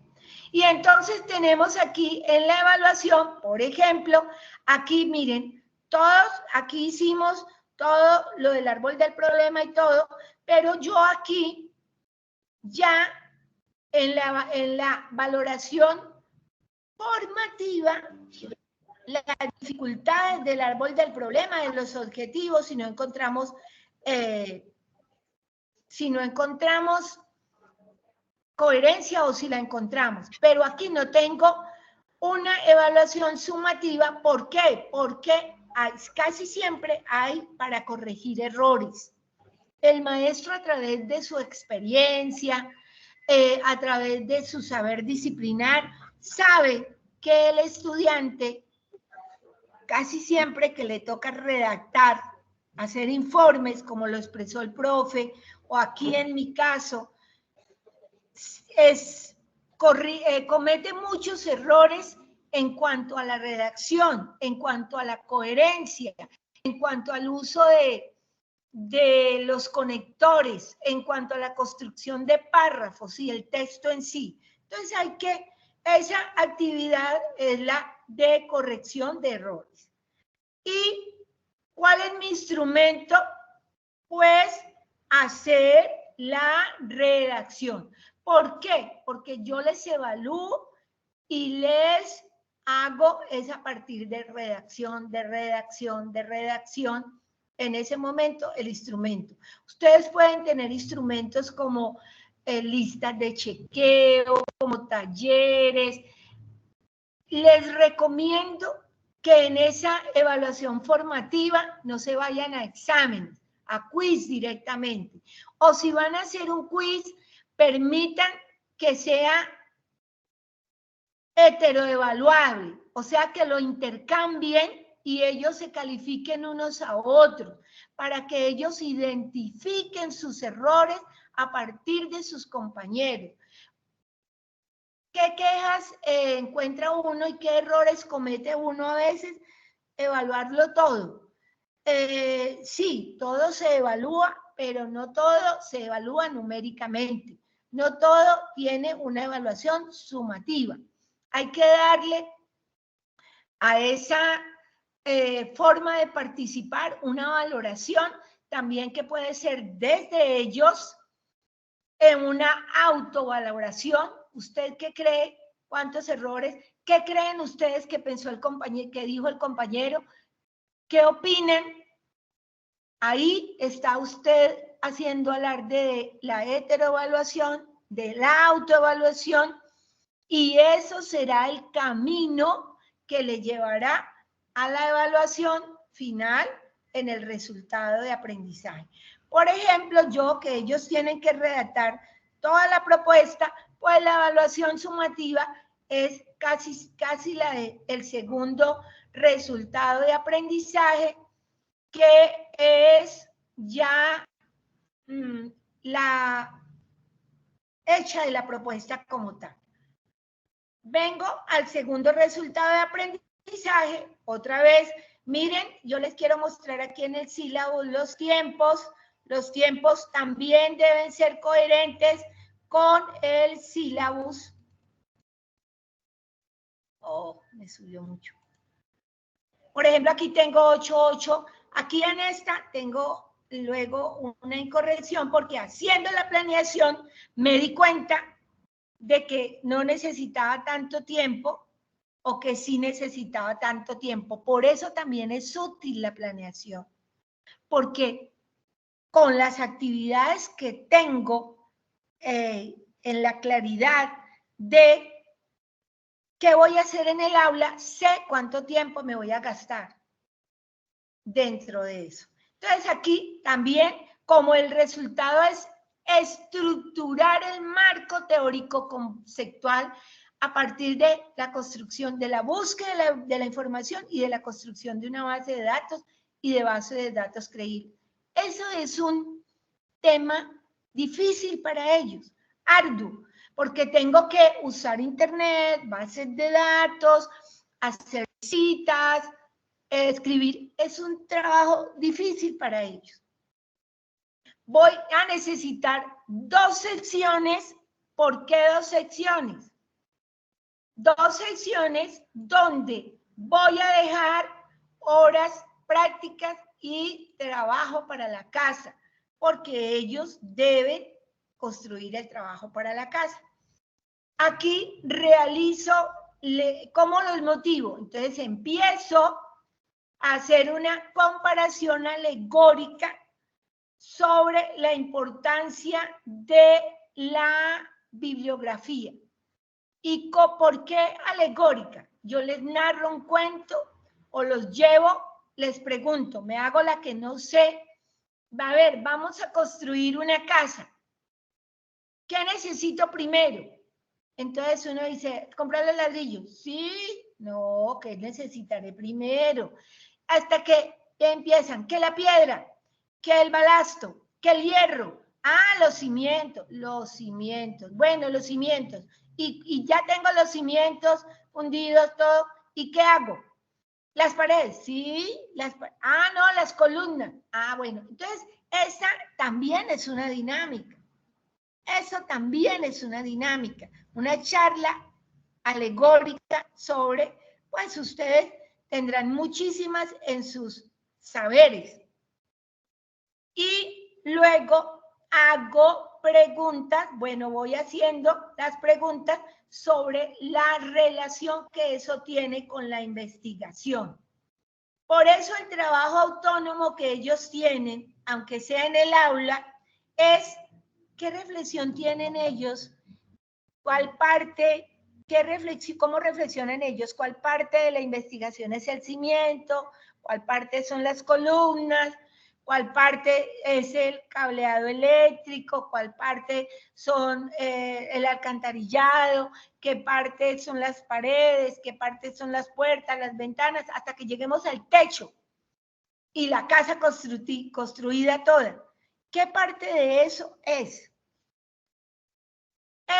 Y entonces tenemos aquí en la evaluación, por ejemplo, aquí miren, todos aquí hicimos todo lo del árbol del problema y todo, pero yo aquí ya en la valoración formativa, las dificultades del árbol del problema, de los objetivos, si no encontramos coherencia o si la encontramos. Pero aquí no tengo una evaluación sumativa. ¿Por qué? Porque casi siempre hay para corregir errores. El maestro a través de su experiencia, a través de su saber disciplinar, sabe que el estudiante casi siempre que le toca redactar, hacer informes, como lo expresó el profe, o aquí en mi caso, comete muchos errores en cuanto a la redacción, en cuanto a la coherencia, en cuanto al uso de los conectores, en cuanto a la construcción de párrafos y el texto en sí. Entonces hay que esa actividad es la de corrección de errores. ¿Y cuál es mi instrumento? Pues hacer la redacción. ¿Por qué? Porque yo les evalúo y les hago es a partir de redacción, en ese momento el instrumento. Ustedes pueden tener instrumentos como listas de chequeo, como talleres. Les recomiendo que en esa evaluación formativa no se vayan a exámenes, a quiz directamente. O si van a hacer un quiz, permitan que sea heteroevaluable, o sea, que lo intercambien y ellos se califiquen unos a otros, para que ellos identifiquen sus errores a partir de sus compañeros. ¿Qué quejas encuentra uno y qué errores comete uno a veces? Evaluarlo todo. Sí, todo se evalúa, pero no todo se evalúa numéricamente. No todo tiene una evaluación sumativa. Hay que darle a esa forma de participar una valoración también que puede ser desde ellos en una autovaloración. ¿Usted qué cree? ¿Cuántos errores? ¿Qué creen ustedes que pensó el compañero, que dijo el compañero? ¿Qué opinan? Ahí está usted haciendo alarde de la heteroevaluación, de la autoevaluación, y eso será el camino que le llevará a la evaluación final en el resultado de aprendizaje. Por ejemplo, que ellos tienen que redactar toda la propuesta, pues la evaluación sumativa es casi la del segundo resultado de aprendizaje, que es ya la hecha de la propuesta como tal. Vengo al segundo resultado de aprendizaje. Otra vez, miren, yo les quiero mostrar aquí en el sílabo los tiempos. Los tiempos también deben ser coherentes con el sílabus. Oh, me subió mucho. Por ejemplo, aquí tengo 8.8. Aquí en esta tengo luego una incorrección porque haciendo la planeación me di cuenta de que no necesitaba tanto tiempo o que sí necesitaba tanto tiempo. Por eso también es útil la planeación, porque con las actividades que tengo en la claridad de qué voy a hacer en el aula, sé cuánto tiempo me voy a gastar dentro de eso. Entonces aquí también, como el resultado es estructurar el marco teórico conceptual a partir de la construcción, de la búsqueda de la información y de la construcción de una base de datos y de base de datos creíble. Eso es un tema difícil para ellos, arduo, porque tengo que usar internet, bases de datos, hacer citas, escribir. Es un trabajo difícil para ellos. Voy a necesitar 2 secciones. ¿Por qué 2 secciones? 2 secciones donde voy a dejar horas prácticas y trabajo para la casa, porque ellos deben construir el trabajo para la casa. Aquí realizo, ¿cómo los motivo? Entonces empiezo a hacer una comparación alegórica sobre la importancia de la bibliografía. ¿Y por qué alegórica? Yo les narro un cuento o los llevo, les pregunto, me hago la que no sé. A ver, vamos a construir una casa. ¿Qué necesito primero? Entonces uno dice, ¿comprar los ladrillos? Sí, no, ¿qué necesitaré primero? Hasta que empiezan, que la piedra, que el balasto, que el hierro. Ah, los cimientos. Bueno, los cimientos. Y ya tengo los cimientos hundidos, todo. ¿Y qué hago? Las paredes, sí. No, las columnas. Ah, bueno. Entonces, esa también es una dinámica. Eso también es una dinámica. Una charla alegórica sobre, pues ustedes tendrán muchísimas en sus saberes. Y luego hago preguntas, bueno, voy haciendo las preguntas sobre la relación que eso tiene con la investigación. Por eso el trabajo autónomo que ellos tienen, aunque sea en el aula, es qué reflexión tienen ellos, cuál parte, cómo reflexionan ellos, cuál parte de la investigación es el cimiento, cuál parte son las columnas, cuál parte es el cableado eléctrico, cuál parte son el alcantarillado, qué parte son las paredes, qué parte son las puertas, las ventanas, hasta que lleguemos al techo y la casa construida toda. ¿Qué parte de eso es?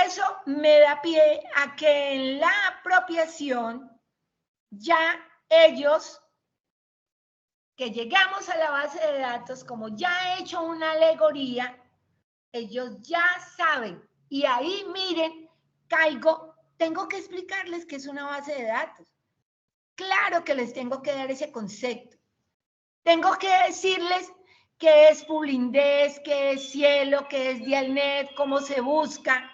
Eso me da pie a que en la apropiación ya ellos, que llegamos a la base de datos, como ya he hecho una alegoría, ellos ya saben. Y ahí, miren, caigo, tengo que explicarles qué es una base de datos. Claro que les tengo que dar ese concepto. Tengo que decirles qué es Publindés, qué es Cielo, qué es Dialnet, cómo se busca,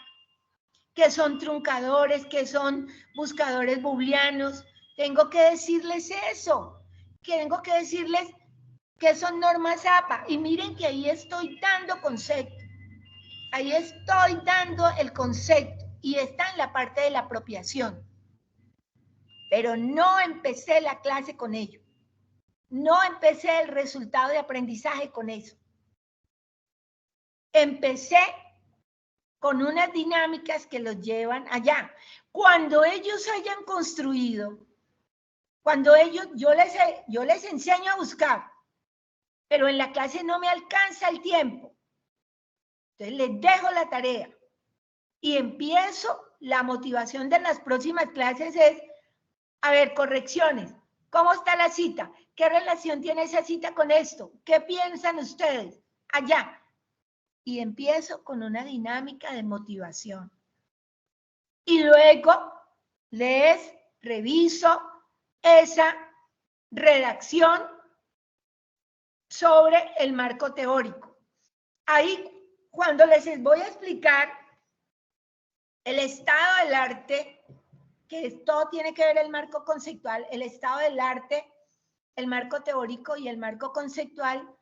qué son truncadores, qué son buscadores booleanos. Tengo que decirles eso. Tengo que decirles qué son normas APA. Y miren que ahí estoy dando concepto. Ahí estoy dando el concepto. Y está en la parte de la apropiación. Pero no empecé la clase con ello. No empecé el resultado de aprendizaje con eso. Empecé con unas dinámicas que los llevan allá. Cuando ellos hayan construido, cuando ellos, yo les enseño a buscar, pero en la clase no me alcanza el tiempo. Entonces les dejo la tarea y empiezo. La motivación de las próximas clases es, a ver, correcciones. ¿Cómo está la cita? ¿Qué relación tiene esa cita con esto? ¿Qué piensan ustedes? Allá. Y empiezo con una dinámica de motivación. Y luego les reviso esa redacción sobre el marco teórico. Ahí, cuando les voy a explicar el estado del arte, que todo tiene que ver el marco conceptual, el estado del arte, el marco teórico y el marco conceptual,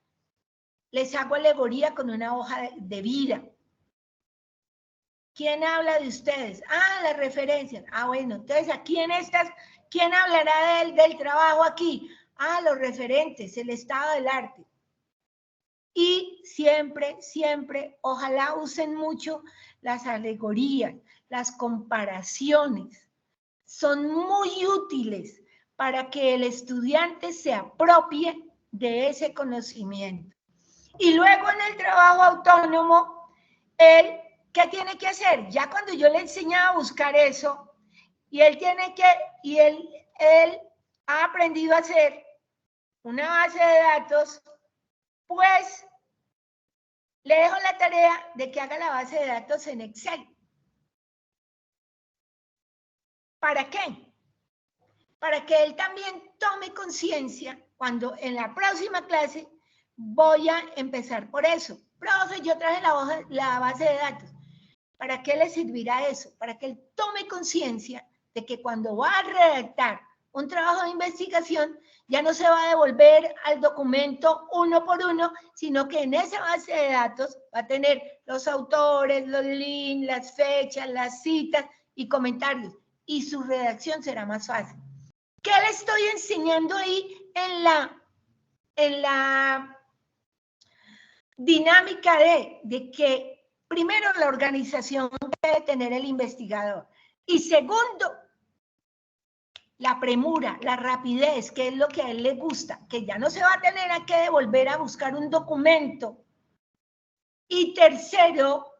les hago alegoría con una hoja de vida. ¿Quién habla de ustedes? Ah, las referencias. Ah, bueno, entonces aquí en estas, ¿quién hablará del trabajo aquí? Ah, los referentes, el estado del arte. Y siempre, siempre, ojalá usen mucho las alegorías, las comparaciones. Son muy útiles para que el estudiante se apropie de ese conocimiento. Y luego en el trabajo autónomo, él, ¿qué tiene que hacer? Ya cuando yo le enseñaba a buscar eso, y él tiene que, y él ha aprendido a hacer una base de datos, pues le dejo la tarea de que haga la base de datos en Excel. ¿Para qué? Para que él también tome conciencia cuando en la próxima clase voy a empezar por eso. Profe, yo traje la base de datos. ¿Para qué le servirá eso? Para que él tome conciencia de que cuando va a redactar un trabajo de investigación, ya no se va a devolver al documento uno por uno, sino que en esa base de datos va a tener los autores, los links, las fechas, las citas y comentarios. Y su redacción será más fácil. ¿Qué le estoy enseñando ahí en la dinámica de que primero la organización que debe tener el investigador y segundo la premura, la rapidez, que es lo que a él le gusta, que ya no se va a tener que devolver a buscar un documento, y tercero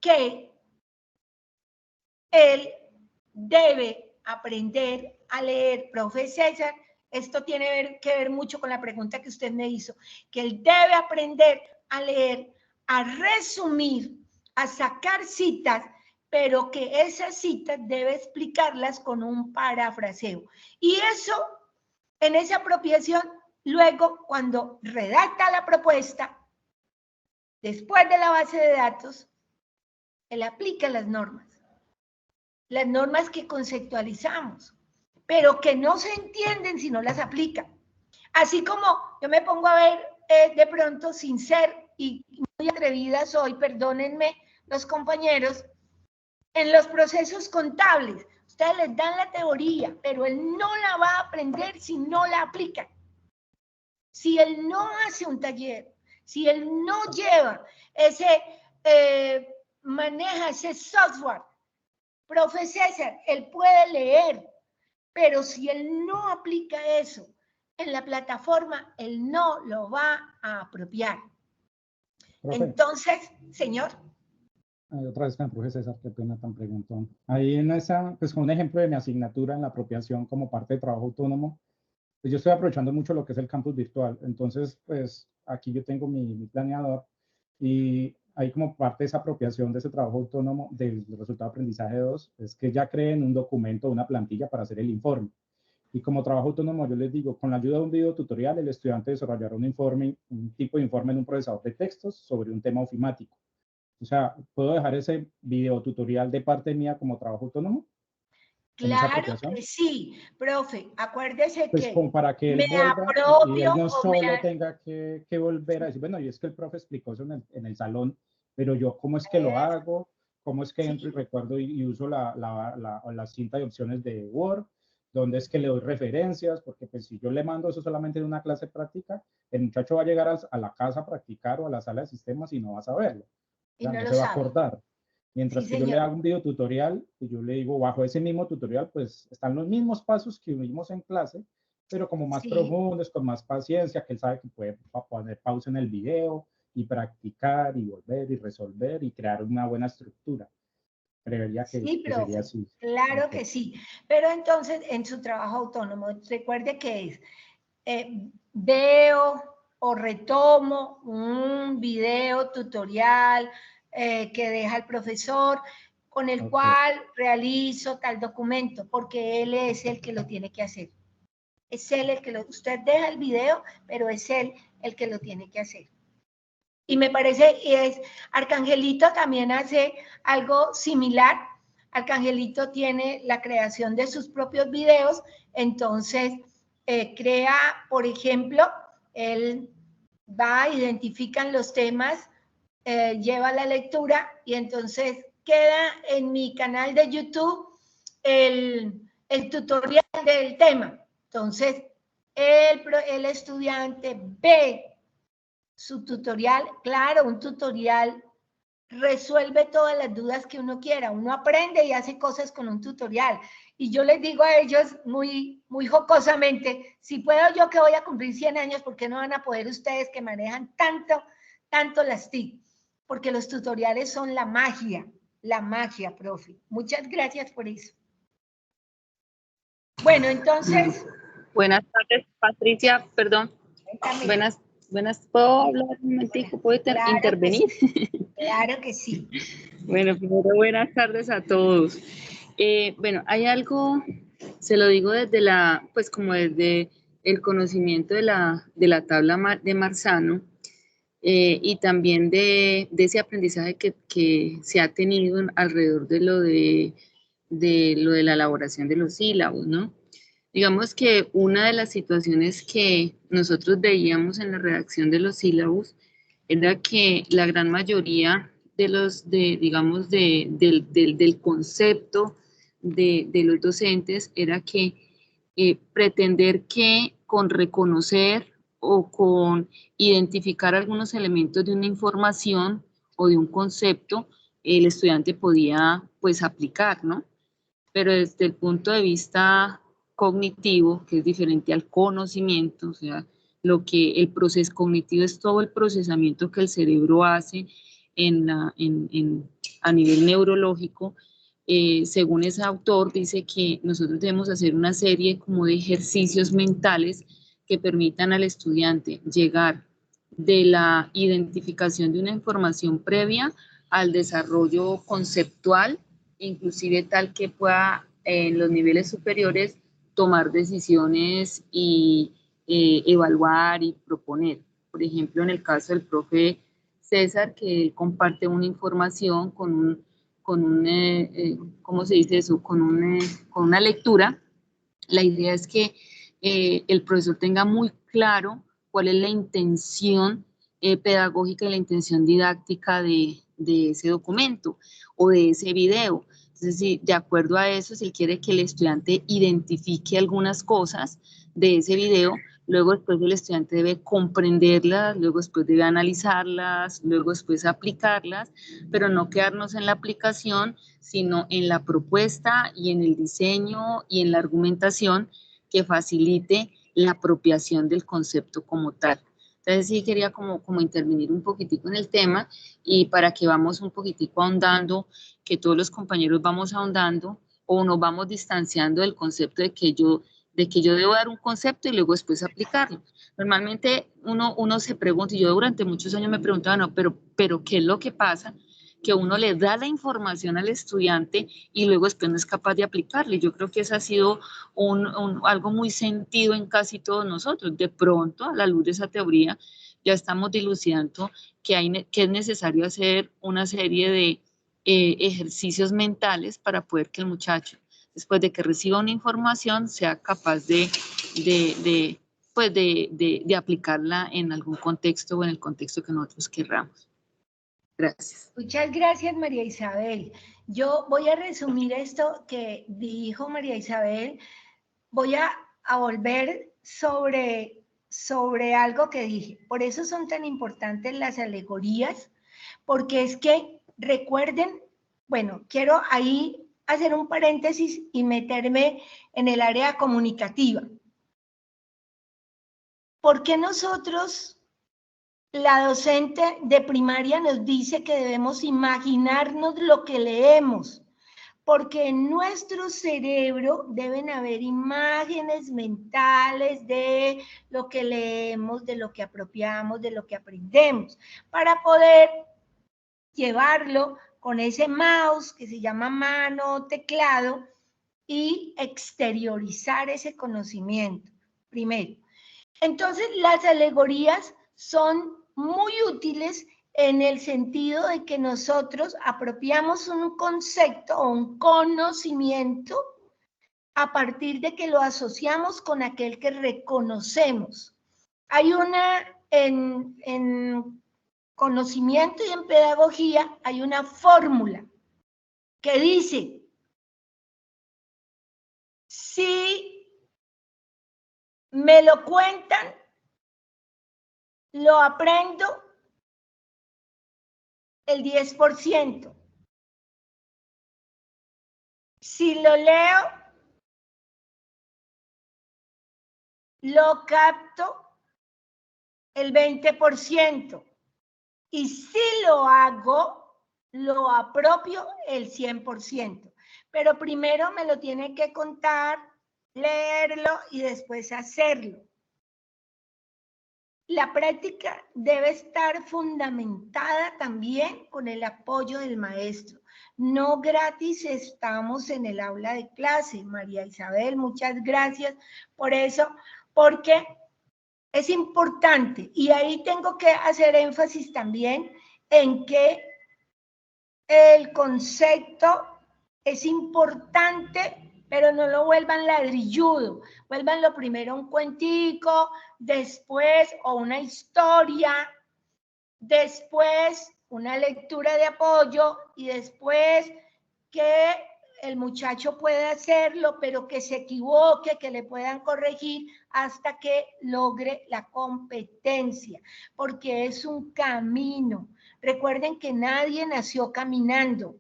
que él debe aprender a leer. Profe César, esto tiene que ver mucho con la pregunta que usted me hizo, que él debe aprender a leer, a resumir, a sacar citas, pero que esas citas debe explicarlas con un parafraseo. Y eso, en esa apropiación, luego cuando redacta la propuesta, después de la base de datos, él aplica las normas que conceptualizamos, pero que no se entienden si no las aplica. Así como yo me pongo a ver de pronto, sin ser, y muy atrevida soy, perdónenme los compañeros, en los procesos contables. Ustedes les dan la teoría, pero él no la va a aprender si no la aplica. Si él no hace un taller, si él no lleva maneja ese software, profe César, él puede leer, pero si él no aplica eso en la plataforma, él no lo va a apropiar. Profe. Entonces, señor. Otra vez con el profe César, qué pena tan preguntón. Ahí en esa, pues con un ejemplo de mi asignatura en la apropiación como parte de trabajo autónomo, pues yo estoy aprovechando mucho lo que es el campus virtual. Entonces, pues aquí yo tengo mi planeador y ahí como parte de esa apropiación de ese trabajo autónomo del resultado de aprendizaje 2, es que ya creen un documento, una plantilla para hacer el informe. Y como trabajo autónomo, yo les digo, con la ayuda de un video tutorial, el estudiante desarrollará un informe, un tipo de informe en un procesador de textos sobre un tema ofimático. O sea, ¿puedo dejar ese video tutorial de parte mía como trabajo autónomo? Claro que sí, profe. Acuérdese pues que como para que él me vuelva apropio, y él no solo tenga que volver a decir, bueno, y es que el profe explicó eso en el salón, pero yo, ¿cómo es que lo hago? ¿Cómo es que entro y recuerdo y uso la cinta de opciones de Word? ¿Dónde es que le doy referencias? Porque pues si yo le mando eso solamente en una clase práctica, el muchacho va a llegar a la casa a practicar o a la sala de sistemas y no va a saberlo. O sea, no se va a acordar. Mientras que yo le hago un video tutorial y yo le digo, bajo ese mismo tutorial, pues están los mismos pasos que vimos en clase, pero como más profundos, con más paciencia, que él sabe que puede poner pausa en el video y practicar y volver y resolver y crear una buena estructura. Creería que sería así. Claro que sí. Pero entonces, en su trabajo autónomo, recuerde que es, veo o retomo un video tutorial que deja el profesor, con el cual realizo tal documento, porque él es el que lo tiene que hacer. Es él el que usted deja el video, pero es él el que lo tiene que hacer. Y me parece, Arcangelito también hace algo similar. Arcangelito tiene la creación de sus propios videos, entonces crea, por ejemplo, él va, identifican los temas, lleva la lectura y entonces queda en mi canal de YouTube el tutorial del tema. Entonces, el estudiante ve su tutorial, claro, un tutorial resuelve todas las dudas que uno quiera, uno aprende y hace cosas con un tutorial. Y yo les digo a ellos muy jocosamente, si puedo yo que voy a cumplir 100 años, ¿por qué no van a poder ustedes que manejan tanto las TIC? Porque los tutoriales son la magia, profe. Muchas gracias por eso. Bueno, entonces... Buenas tardes, Patricia, perdón. Buenas, ¿puedo hablar un momentico? ¿Puedo intervenir? Sí. Claro que sí. Bueno, primero buenas tardes a todos. Bueno, hay algo, se lo digo desde desde el conocimiento de la tabla de Marzano y también de ese aprendizaje que se ha tenido alrededor de lo de la elaboración de los sílabos, ¿no? Digamos que una de las situaciones que nosotros veíamos en la redacción de los sílabos era que la gran mayoría del concepto de los docentes era que pretender que con reconocer o con identificar algunos elementos de una información o de un concepto, el estudiante podía pues aplicar, ¿no? Pero desde el punto de vista cognitivo, que es diferente al conocimiento, o sea, el proceso cognitivo es todo el procesamiento que el cerebro hace a nivel neurológico. Según ese autor, dice que nosotros debemos hacer una serie como de ejercicios mentales que permitan al estudiante llegar de la identificación de una información previa al desarrollo conceptual inclusive tal que pueda en los niveles superiores tomar decisiones y evaluar y proponer. Por ejemplo, en el caso del profe César, que él comparte una información con ¿cómo se dice eso? Con una lectura. La idea es que el profesor tenga muy claro cuál es la intención pedagógica y la intención didáctica de ese documento o de ese video. Entonces, si de acuerdo a eso, si quiere que el estudiante identifique algunas cosas de ese video, luego después el estudiante debe comprenderlas, luego después debe analizarlas, luego después aplicarlas, pero no quedarnos en la aplicación, sino en la propuesta y en el diseño y en la argumentación que facilite la apropiación del concepto como tal. Entonces sí quería como intervenir un poquitico en el tema y para que vamos un poquitico ahondando, que todos los compañeros vamos ahondando o nos vamos distanciando del concepto de que yo debo dar un concepto y luego después aplicarlo. Normalmente uno se pregunta, y yo durante muchos años me preguntaba, no, pero ¿qué es lo que pasa? Que uno le da la información al estudiante y luego después no es capaz de aplicarle. Yo creo que eso ha sido algo muy sentido en casi todos nosotros. De pronto, a la luz de esa teoría, ya estamos dilucidando que es necesario hacer una serie de ejercicios mentales para poder que el muchacho, después de que reciba una información, sea capaz de aplicarla en algún contexto o en el contexto que nosotros querramos. Gracias. Muchas gracias, María Isabel. Yo voy a resumir esto que dijo María Isabel. Voy a volver sobre algo que dije. Por eso son tan importantes las alegorías, porque es que recuerden, bueno, quiero ahí hacer un paréntesis y meterme en el área comunicativa. ¿Por qué nosotros, la docente de primaria nos dice que debemos imaginarnos lo que leemos? Porque en nuestro cerebro deben haber imágenes mentales de lo que leemos, de lo que apropiamos, de lo que aprendemos, para poder llevarlo con ese mouse que se llama mano, teclado, y exteriorizar ese conocimiento, primero. Entonces, las alegorías son muy útiles en el sentido de que nosotros apropiamos un concepto o un conocimiento a partir de que lo asociamos con aquel que reconocemos. Hay en conocimiento y en pedagogía, hay una fórmula que dice, si me lo cuentan, lo aprendo el 10%. Si lo leo, lo capto el 20%. Y si lo hago, lo apropio el 100%. Pero primero me lo tiene que contar, leerlo y después hacerlo. La práctica debe estar fundamentada también con el apoyo del maestro. No gratis estamos en el aula de clase. María Isabel, muchas gracias por eso, porque es importante. Y ahí tengo que hacer énfasis también en que el concepto es importante, pero no lo vuelvan ladrilludo. Vuélvanlo primero un cuentico, después o una historia, después una lectura de apoyo y después que el muchacho pueda hacerlo, pero que se equivoque, que le puedan corregir hasta que logre la competencia, porque es un camino. Recuerden que nadie nació caminando.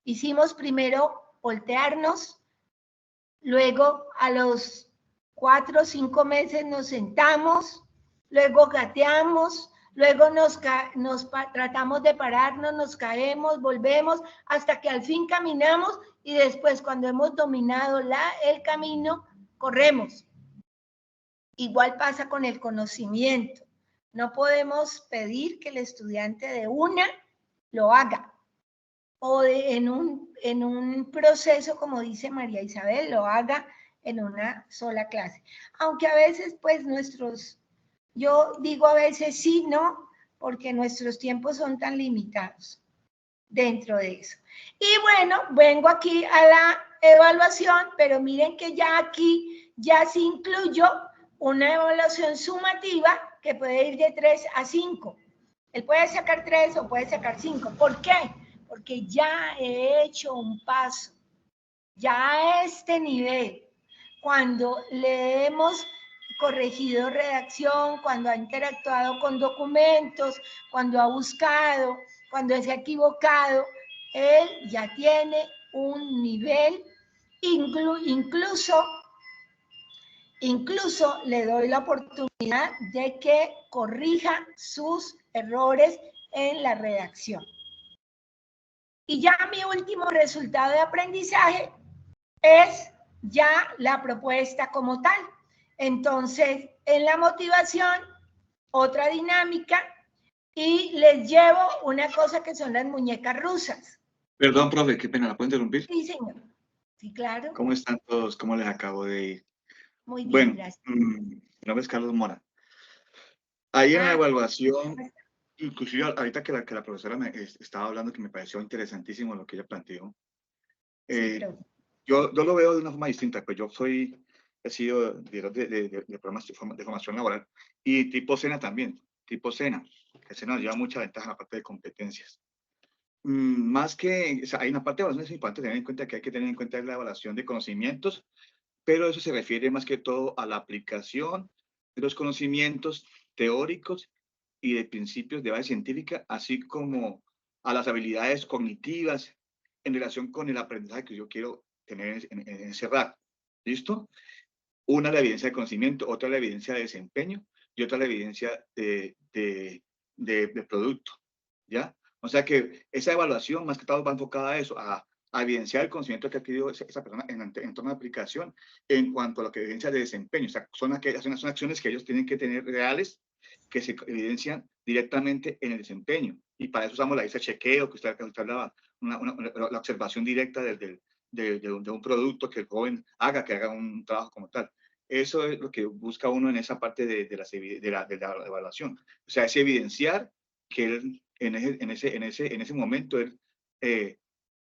Hicimos primero voltearnos, luego a los 4 o 5 meses nos sentamos, luego gateamos, luego tratamos de pararnos, nos caemos, volvemos, hasta que al fin caminamos y después cuando hemos dominado el camino, corremos. Igual pasa con el conocimiento. No podemos pedir que el estudiante de una lo haga. o en un proceso, como dice María Isabel, lo haga en una sola clase. Aunque a veces, pues, yo digo a veces sí, no, porque nuestros tiempos son tan limitados dentro de eso. Y bueno, vengo aquí a la evaluación, pero miren que ya aquí ya se incluyó una evaluación sumativa que puede ir de 3 a 5. Él puede sacar 3 o puede sacar 5. ¿Por qué? Porque ya he hecho un paso. Ya a este nivel, cuando le hemos corregido redacción, cuando ha interactuado con documentos, cuando ha buscado, cuando se ha equivocado, él ya tiene un nivel, incluso le doy la oportunidad de que corrija sus errores en la redacción. Y ya mi último resultado de aprendizaje es ya la propuesta como tal. Entonces, en la motivación, otra dinámica, y les llevo una cosa que son las muñecas rusas. Perdón, profe, qué pena, ¿la puedo interrumpir? Sí, señor. Sí, claro. ¿Cómo están todos? ¿Cómo les acabo de ir? Muy bien, bueno, gracias. Mi nombre es Carlos Mora. Ahí en la evaluación, inclusive ahorita que la profesora me estaba hablando, que me pareció interesantísimo lo que ella planteó. Sí, yo lo veo de una forma distinta, pues yo he sido director de programas de formación laboral y tipo SENA también, tipo SENA, que SENA nos lleva mucha ventaja en la parte de competencias. Más que, o sea, hay una parte de evaluación, es importante tener en cuenta que hay que tener en cuenta la evaluación de conocimientos, pero eso se refiere más que todo a la aplicación de los conocimientos teóricos y de principios de base científica, así como a las habilidades cognitivas en relación con el aprendizaje que yo quiero tener en ese rato. ¿Listo? Una la evidencia de conocimiento, otra la evidencia de desempeño y otra la evidencia de producto. ¿Ya? O sea que esa evaluación más que todo va enfocada a eso, a evidenciar el conocimiento que ha adquirido esa persona en torno a aplicación en cuanto a lo que evidencia de desempeño. O sea, son acciones que ellos tienen que tener reales, que se evidencian directamente en el desempeño. Y para eso usamos la lista de chequeo, que usted hablaba, la observación directa de un producto que el joven haga, que haga un trabajo como tal. Eso es lo que busca uno en esa parte de la evaluación. O sea, es evidenciar que él en ese momento él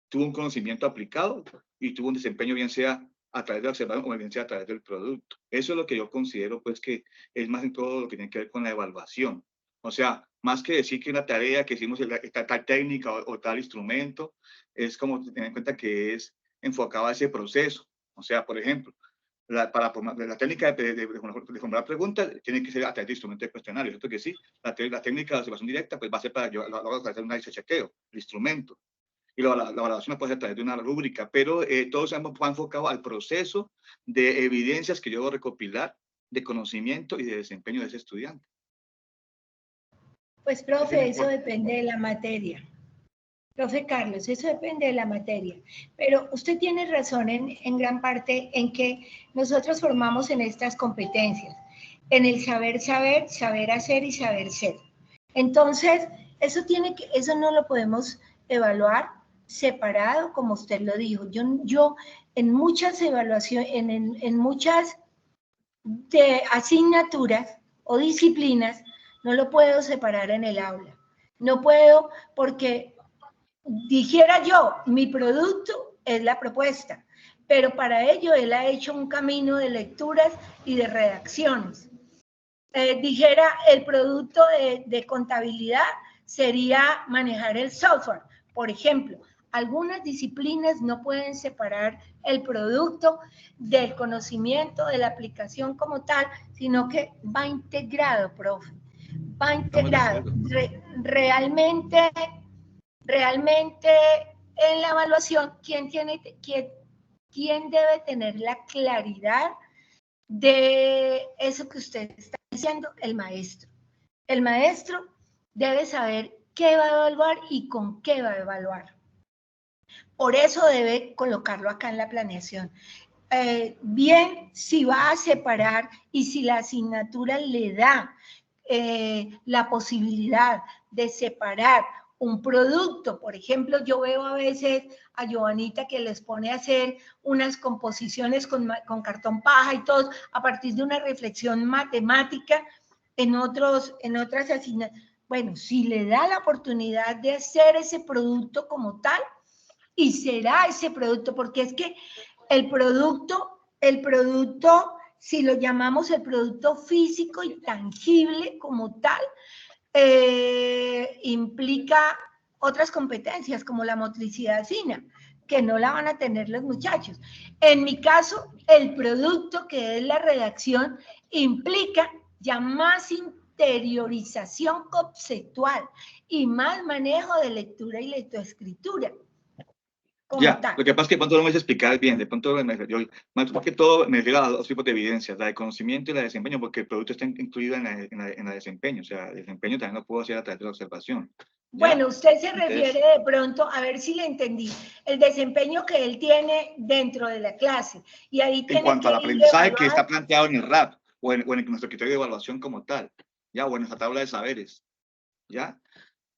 tuvo un conocimiento aplicado y tuvo un desempeño, bien sea a través de la observación o bien sea a través del producto. Eso es lo que yo considero, pues, que es más en todo lo que tiene que ver con la evaluación. O sea, más que decir que una tarea, que hicimos tal técnica o tal instrumento, es como tener en cuenta que es enfocado a ese proceso. O sea, por ejemplo, la técnica de formular preguntas tiene que ser a través de instrumentos de cuestionario. ¿Cierto que sí? La técnica de observación directa pues va a ser para hacer un análisis de chequeo, el instrumento. Y la evaluación puede ser a través de una rúbrica, pero todo se va enfocado al proceso de evidencias que yo debo recopilar de conocimiento y de desempeño de ese estudiante. Pues, profe, eso depende de la materia. Profe Carlos, eso depende de la materia, pero usted tiene razón en gran parte en que nosotros formamos en estas competencias, en el saber hacer y saber ser. Entonces, eso no lo podemos evaluar separado, como usted lo dijo. Yo en muchas evaluaciones, en muchas de asignaturas o disciplinas, no lo puedo separar en el aula. No puedo porque dijera yo, mi producto es la propuesta, pero para ello él ha hecho un camino de lecturas y de redacciones. Dijera, el producto de contabilidad sería manejar el software. Por ejemplo, algunas disciplinas no pueden separar el producto del conocimiento, de la aplicación como tal, sino que va integrado, profe. Va integrado. Realmente en la evaluación, ¿quién debe tener la claridad de eso que usted está diciendo? El maestro. El maestro debe saber qué va a evaluar y con qué va a evaluar. Por eso debe colocarlo acá en la planeación. Bien, si va a separar y si la asignatura le da la posibilidad de separar un producto. Por ejemplo, yo veo a veces a Giovanita que les pone a hacer unas composiciones con cartón paja y todo, a partir de una reflexión matemática en otras asignaturas. Bueno, si le da la oportunidad de hacer ese producto como tal, y será ese producto, porque es que el producto, si lo llamamos el producto físico y tangible como tal, implica otras competencias como la motricidad fina, que no la van a tener los muchachos. En mi caso, el producto que es la redacción implica ya más interiorización conceptual y más manejo de lectura y lectoescritura. Ya, lo que pasa es que de pronto no me voy a explicar bien, de pronto más que todo me refiero a dos tipos de evidencias, la de conocimiento y la de desempeño, porque el producto está incluido en la desempeño, o sea, el desempeño también lo puedo hacer a través de la observación. ¿Ya? Bueno, usted se refiere de pronto, a ver si le entendí, el desempeño que él tiene dentro de la clase. Y ahí en cuanto al aprendizaje que está planteado en el RAP, o en nuestro criterio de evaluación como tal, ya, o en nuestra tabla de saberes, ¿ya?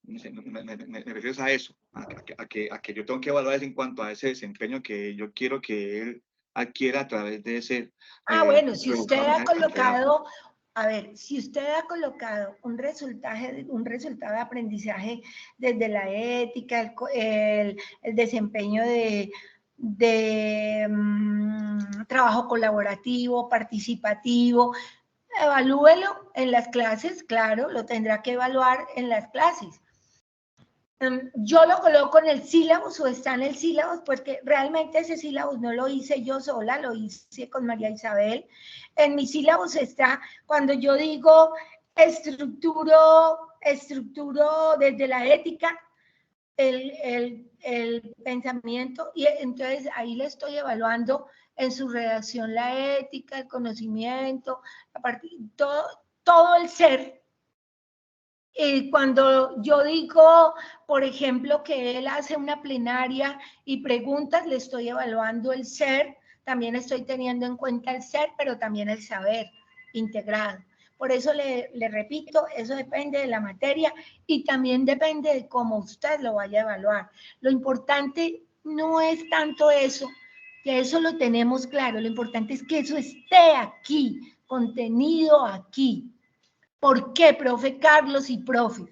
Me refieres a eso, a que yo tengo que evaluar en cuanto a ese desempeño que yo quiero que él adquiera a través de ese... bueno, si usted ha colocado, a ver, si usted ha colocado un resultado de aprendizaje desde la ética, el desempeño de trabajo colaborativo, participativo, evalúelo en las clases, claro, lo tendrá que evaluar en las clases. Yo lo coloco en el sílabus o está en el sílabus porque realmente ese sílabus no lo hice yo sola, lo hice con María Isabel. En mi sílabus está, cuando yo digo estructuro desde la ética, el pensamiento, y entonces ahí le estoy evaluando en su redacción la ética, el conocimiento, todo el ser. Cuando yo digo, por ejemplo, que él hace una plenaria y preguntas, le estoy evaluando el ser, también estoy teniendo en cuenta el ser, pero también el saber integrado. Por eso le repito, eso depende de la materia y también depende de cómo usted lo vaya a evaluar. Lo importante no es tanto eso, que eso lo tenemos claro, lo importante es que eso esté aquí, contenido aquí. ¿Por qué, profe Carlos y profe?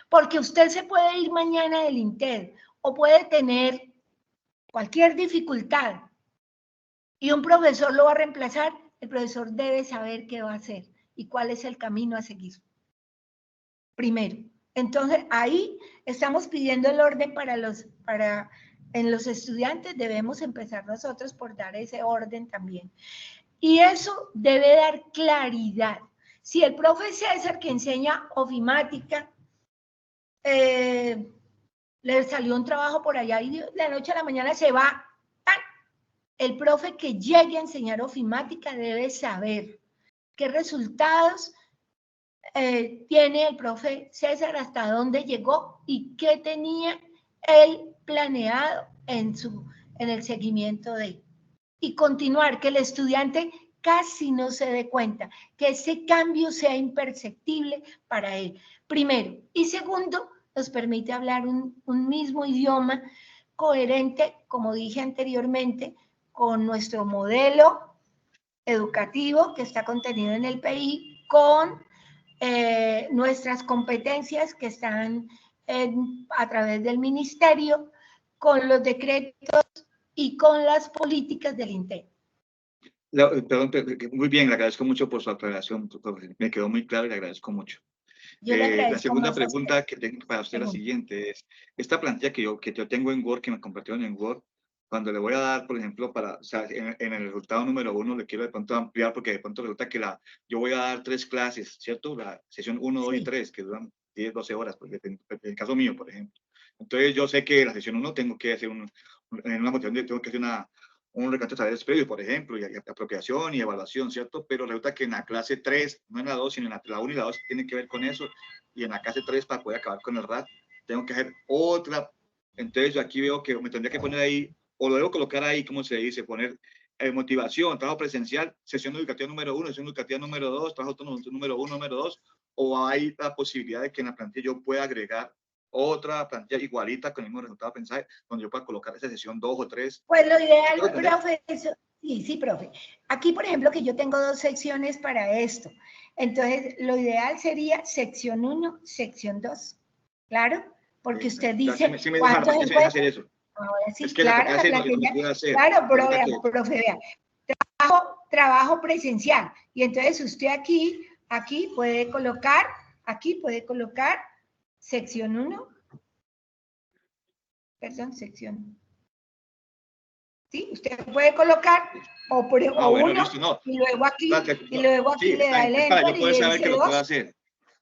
Porque usted se puede ir mañana del INTED o puede tener cualquier dificultad y un profesor lo va a reemplazar. El profesor debe saber qué va a hacer y cuál es el camino a seguir. Primero. Entonces, ahí estamos pidiendo el orden en los estudiantes, debemos empezar nosotros por dar ese orden también. Y eso debe dar claridad. Si el profe César, que enseña ofimática, le salió un trabajo por allá y de la noche a la mañana se va, el profe que llegue a enseñar ofimática debe saber qué resultados tiene el profe César, hasta dónde llegó y qué tenía él planeado en el seguimiento de. Y continuar, que el estudiante casi no se dé cuenta, que ese cambio sea imperceptible para él, primero. Y segundo, nos permite hablar un mismo idioma coherente, como dije anteriormente, con nuestro modelo educativo que está contenido en el PI, con nuestras competencias que están a través del ministerio, con los decretos y con las políticas del INTEC. Perdón, muy bien, le agradezco mucho por su aclaración, me quedó muy claro y le agradezco mucho. La segunda pregunta que tengo para usted es la siguiente, es esta plantilla que yo tengo en Word, que me compartieron en Word, cuando le voy a dar, por ejemplo, o sea, en el resultado número 1 le quiero de pronto ampliar, porque de pronto resulta que yo voy a dar 3 clases, ¿cierto? La sesión 1, 2 y 3, que duran 10, 12 horas, porque en el caso mío, por ejemplo. Entonces yo sé que la sesión 1 tengo que hacer en una motivación tengo que hacer un recuento de saberes previos, por ejemplo, y apropiación y evaluación, ¿cierto? Pero resulta que en la clase 3, no en la 2, sino en la 1 y la 2 tienen que ver con eso, y en la clase 3, para poder acabar con el RAT, tengo que hacer otra. Entonces yo aquí veo que me tendría que poner ahí, o lo debo colocar ahí, ¿cómo se dice? Poner motivación, trabajo presencial, sesión educativa número 1, sesión educativa número 2, trabajo número 1, número 2, o hay la posibilidad de que en la plantilla yo pueda agregar otra plantilla igualita con el mismo resultado de aprendizaje, donde yo pueda colocar esa sesión 2 o 3. Pues lo ideal, profe, sí, profe. Aquí, por ejemplo, que yo tengo 2 secciones para esto. Entonces, lo ideal sería sección 1, sección 2. ¿Claro? Porque usted dice, sí me ¿cuántos dejan hacer eso. Ahora sí, Es que claro, la plantilla, claro, profe, vea. Trabajo presencial. Y entonces usted aquí puede colocar, sección 1. Perdón, sección. ¿Sí? Usted puede colocar o bueno, uno, listo, no. y luego aquí, sí, le da el para yo enter poder y saber dice que lo 2. puedo hacer.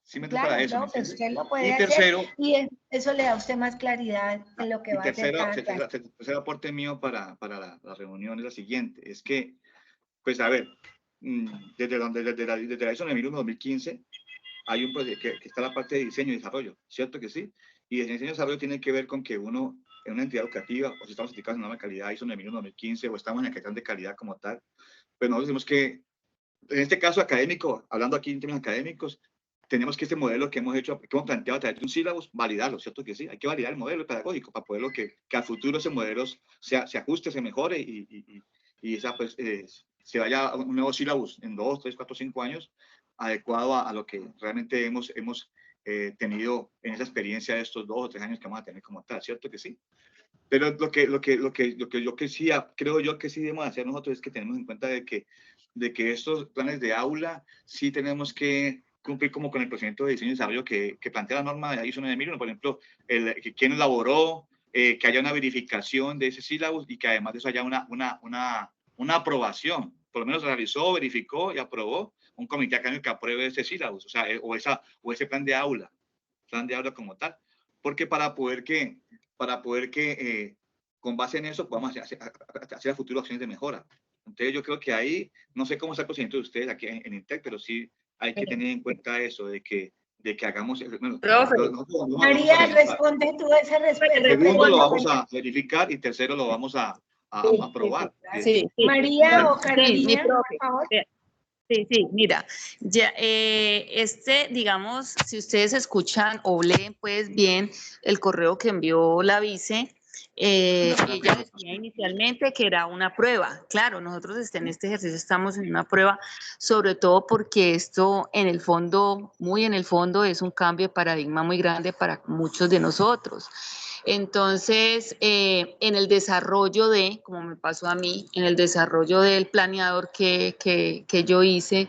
Sí, me Claro, para eso, ¿me profe, entiende? usted lo puede y tercero, hacer y eso le da a usted más claridad en lo que va a hacer cada clase. Tercer aporte mío para la reunión es la siguiente, es que, pues a ver, desde la ISO 9001 2015 hay un proyecto que está la parte de diseño y desarrollo, ¿cierto que sí? Y el diseño y desarrollo tiene que ver con que uno, en una entidad educativa, o si estamos certificados en una calidad ISO 9001 2015, o estamos en la calidad de calidad como tal, pues nosotros decimos que, en este caso académico, hablando aquí en términos académicos, tenemos que este modelo que hemos hecho, que hemos planteado a través de un sílabus, validarlo, ¿cierto que sí? Hay que validar el modelo pedagógico para poderlo que a futuro ese modelo se ajuste, se mejore y esa, pues, se vaya a un nuevo sílabus en 2, 3, 4, 5 años, adecuado a lo que realmente hemos tenido en esa experiencia de estos 2 o 3 años que vamos a tener como tal, ¿cierto que sí? Pero lo que sí, creo yo que sí debemos hacer nosotros es que tenemos en cuenta de que estos planes de aula sí tenemos que cumplir como con el procedimiento de diseño y desarrollo que plantea la norma de ISO 9001, por ejemplo, quién elaboró, que haya una verificación de ese sílabus y que además de eso haya una aprobación, por lo menos realizó, verificó y aprobó un comité académico que apruebe ese sílabus, o sea, o ese plan de aula como tal, porque para poder que con base en eso podamos hacer a futuro acciones de mejora. Entonces yo creo que ahí, no sé cómo está el procedimiento de ustedes aquí en INTEC, pero sí hay que tener en cuenta eso, de que hagamos... Bueno, Profe, María, responde tú esa respuesta. Segundo, lo vamos a verificar y tercero, lo vamos a aprobar. Sí, María o Carolina, sí, mi profe. por favor. Sí, mira, ya, digamos, si ustedes escuchan o leen pues bien el correo que envió la vice, ella decía inicialmente que era una prueba. Claro, nosotros en este ejercicio estamos en una prueba, sobre todo porque esto en el fondo, muy en el fondo, es un cambio de paradigma muy grande para muchos de nosotros. Entonces, en el desarrollo como me pasó a mí, en el desarrollo del planeador que yo hice,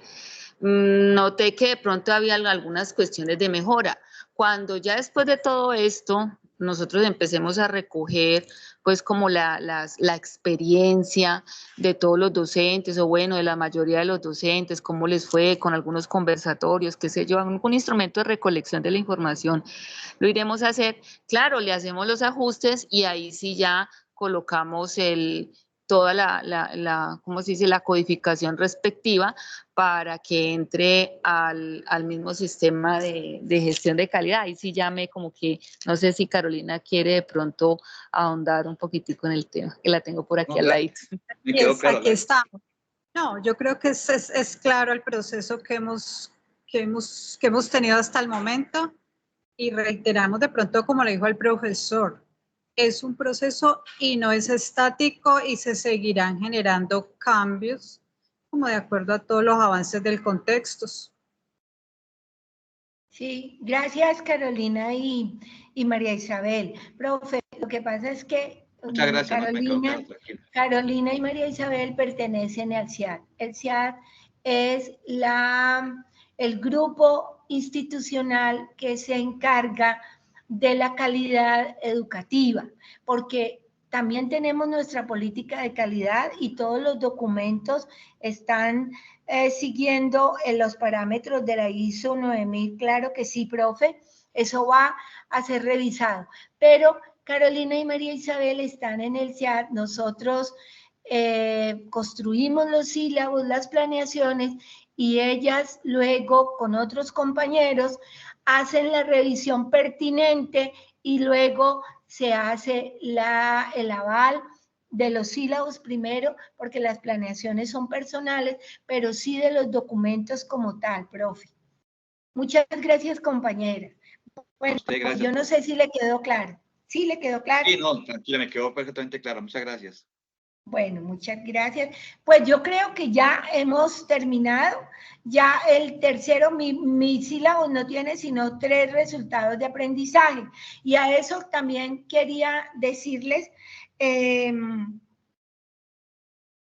noté que de pronto había algunas cuestiones de mejora. Cuando ya después de todo esto, nosotros empecemos a recoger pues como la experiencia de todos los docentes, o bueno, de la mayoría de los docentes, cómo les fue con algunos conversatorios, qué sé yo, algún instrumento de recolección de la información, lo iremos a hacer. Claro, le hacemos los ajustes y ahí sí ya colocamos toda ¿cómo se dice?, la codificación respectiva para que entre al mismo sistema de gestión de calidad. Ahí sí llame como que, no sé si Carolina quiere de pronto ahondar un poquitico en el tema, que la tengo por aquí al ladito. Aquí estamos. No, yo creo que es claro el proceso que hemos tenido hasta el momento, y reiteramos de pronto, como le dijo el profesor, es un proceso y no es estático, y se seguirán generando cambios como de acuerdo a todos los avances del contexto. Sí, gracias Carolina y María Isabel. Profe, lo que pasa es que muchas gracias, Carolina y María Isabel pertenecen al CIAD. El CIAD es el grupo institucional que se encarga de la calidad educativa, porque también tenemos nuestra política de calidad y todos los documentos están siguiendo los parámetros de la ISO 9000, claro que sí, profe, eso va a ser revisado. Pero Carolina y María Isabel están en el CIAD, nosotros construimos los sílabos, las planeaciones, y ellas luego con otros compañeros hacen la revisión pertinente y luego se hace el aval de los sílabos primero, porque las planeaciones son personales, pero sí de los documentos como tal, profe. Muchas gracias, compañeras. Bueno, usted, gracias. yo no sé si le quedó claro. ¿Sí le quedó claro? Sí, no, tranquila, me quedó perfectamente claro. Muchas gracias. Bueno, muchas gracias. Pues yo creo que ya hemos terminado. Ya el tercero, mi sílabo no tiene sino 3 resultados de aprendizaje. Y a eso también quería decirles,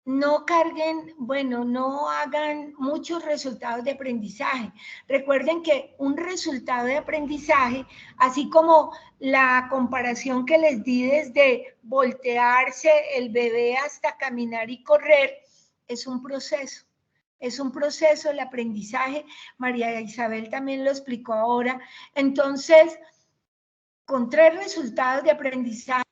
no carguen, bueno, no hagan muchos resultados de aprendizaje. Recuerden que un resultado de aprendizaje, así como la comparación que les di desde voltearse el bebé hasta caminar y correr, es un proceso. Es un proceso el aprendizaje. María Isabel también lo explicó ahora. Entonces, con 3 resultados de aprendizaje,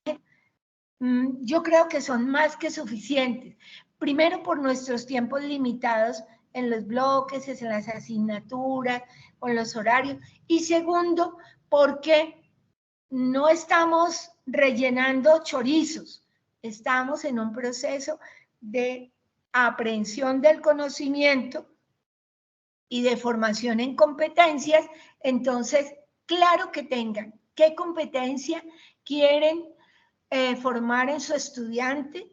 yo creo que son más que suficientes. Primero, por nuestros tiempos limitados en los bloques, en las asignaturas, con los horarios. Y segundo, porque no estamos rellenando chorizos. Estamos en un proceso de aprehensión del conocimiento y de formación en competencias. Entonces, claro que tengan qué competencia quieren formar en su estudiante,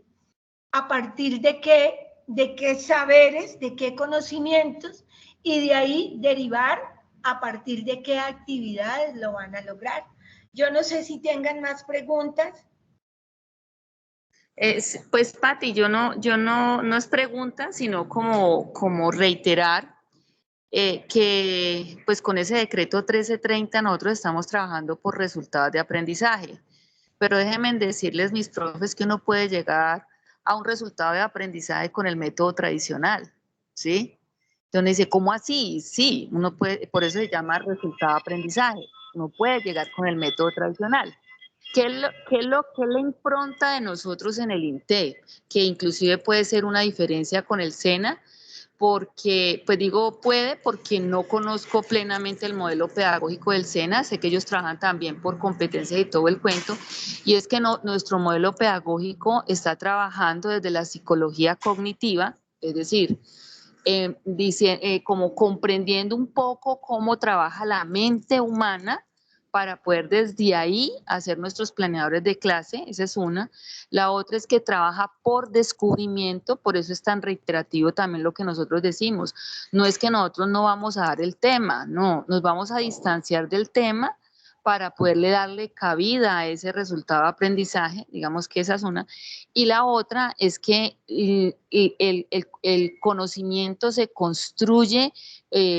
a partir de qué saberes, de qué conocimientos, y de ahí derivar a partir de qué actividades lo van a lograr. Yo no sé si tengan más preguntas. Pues Pati, no es pregunta, sino como reiterar que pues con ese decreto 1330 nosotros estamos trabajando por resultados de aprendizaje. Pero déjenme decirles, mis profes, que uno puede llegar a un resultado de aprendizaje con el método tradicional, ¿sí? Donde dice, ¿cómo así? Sí, uno puede, por eso se llama resultado de aprendizaje. Uno puede llegar con el método tradicional. ¿Qué es la impronta de nosotros en el INTEC? Que inclusive puede ser una diferencia con el SENA, porque, pues digo puede, porque no conozco plenamente el modelo pedagógico del SENA, sé que ellos trabajan también por competencias y todo el cuento, y es que nuestro modelo pedagógico está trabajando desde la psicología cognitiva, es decir, como comprendiendo un poco cómo trabaja la mente humana para poder desde ahí hacer nuestros planeadores de clase, esa es una. La otra es que trabaja por descubrimiento, por eso es tan reiterativo también lo que nosotros decimos. No es que nosotros no vamos a dar el tema, no, nos vamos a distanciar del tema para poderle darle cabida a ese resultado de aprendizaje, digamos que esa es una. Y la otra es que el conocimiento se construye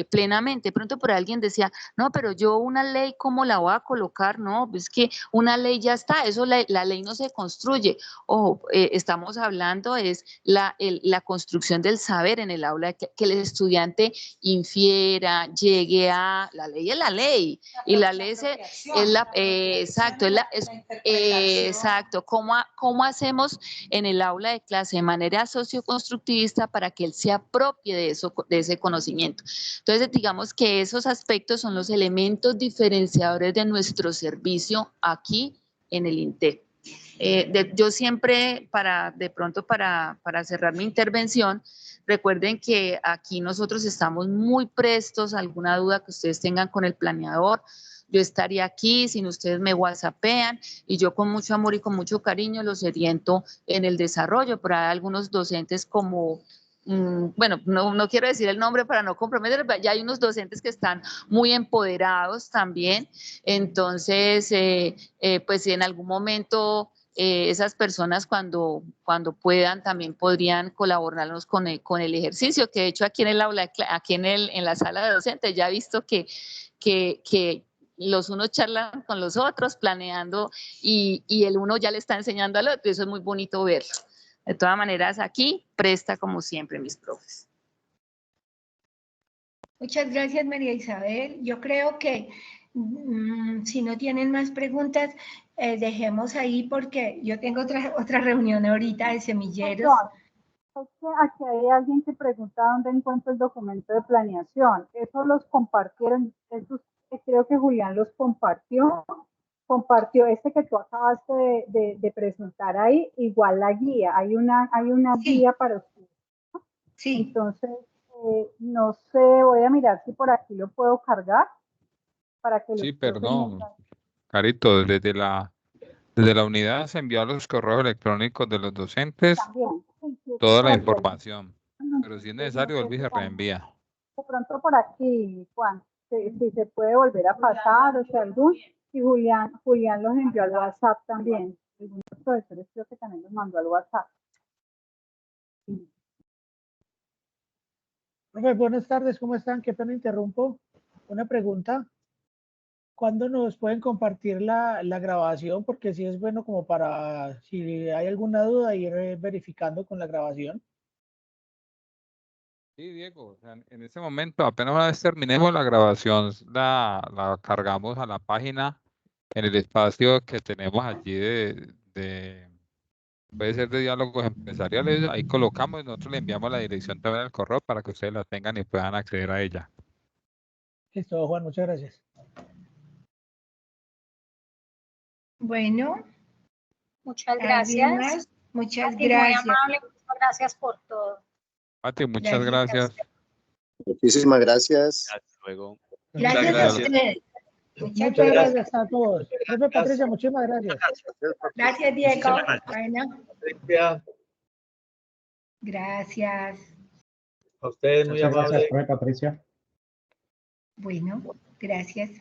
plenamente. De pronto por alguien decía, no, pero yo una ley, ¿cómo la voy a colocar? No, es que una ley ya está, eso la ley no se construye. Ojo, estamos hablando es la construcción del saber en el aula, que el estudiante infiera, llegue a, la ley es la ley, y la ley es la, exacto, exacto, ¿cómo hacemos en el aula de clase de manera socioconstructivista para que él se apropie de eso, de ese conocimiento? Entonces, digamos que esos aspectos son los elementos diferenciadores de nuestro servicio aquí en el INTEC. Yo siempre, de pronto para cerrar mi intervención, recuerden que aquí nosotros estamos muy prestos a alguna duda que ustedes tengan con el planeador. Yo estaría aquí, si ustedes me whatsappean, y yo con mucho amor y con mucho cariño los oriento en el desarrollo. Pero hay algunos docentes como, bueno, no quiero decir el nombre para no comprometer, pero ya hay unos docentes que están muy empoderados también. Entonces, pues si en algún momento esas personas cuando puedan también podrían colaborarnos con el ejercicio, que de hecho aquí en el aula, aquí en la sala de docentes ya he visto que los unos charlan con los otros planeando y el uno ya le está enseñando al otro, eso es muy bonito verlo. De todas maneras, aquí presta como siempre, mis profes. Muchas gracias, María Isabel. Yo creo que si no tienen más preguntas, dejemos ahí porque yo tengo otra reunión ahorita de semilleros. Es que aquí hay alguien que pregunta dónde encuentro el documento de planeación. Eso los compartieron, esos, creo que Julián los compartió este que tú acabaste de presentar ahí, igual la guía, hay una sí. Guía para ustedes, ¿no? Sí. Entonces, no sé, voy a mirar si por aquí lo puedo cargar. para que los Sí, profes perdón, nos- Carito, desde la unidad se envió a los correos electrónicos de los docentes también. Sí, sí, eso toda la para que información, pero si es entonces, no necesario, sé vuelve y si se Juan, reenvía. de pronto por aquí, Juan, si se puede volver a pasar, o sea, algún, y Julián los envió al WhatsApp también. Algunos profesores creo que también los mandó al WhatsApp. Profe, buenas tardes, ¿cómo están? Qué pena interrumpo. Una pregunta. ¿Cuándo nos pueden compartir la grabación? Porque sí es bueno como para, si hay alguna duda, ir verificando con la grabación. Sí, Diego, o sea, en este momento, apenas una vez terminemos la grabación, la cargamos a la página en el espacio que tenemos allí puede ser de diálogos empresariales, ahí colocamos y nosotros le enviamos la dirección también al correo para que ustedes la tengan y puedan acceder a ella. Listo, Juan, muchas gracias. Bueno, Muchas ¿alguien gracias. más? Muchas Pati, muy gracias. amable, muchas gracias por todo. Pati, muchas Gracias. gracias. Muchísimas gracias. Hasta luego. Gracias a gracias. ustedes. Muchas gracias a todos. Profe Patricia, muchísimas gracias. Gracias, Diego. Bueno, gracias. A ustedes muy Muchas gracias, amable. profe Patricia. Bueno, gracias.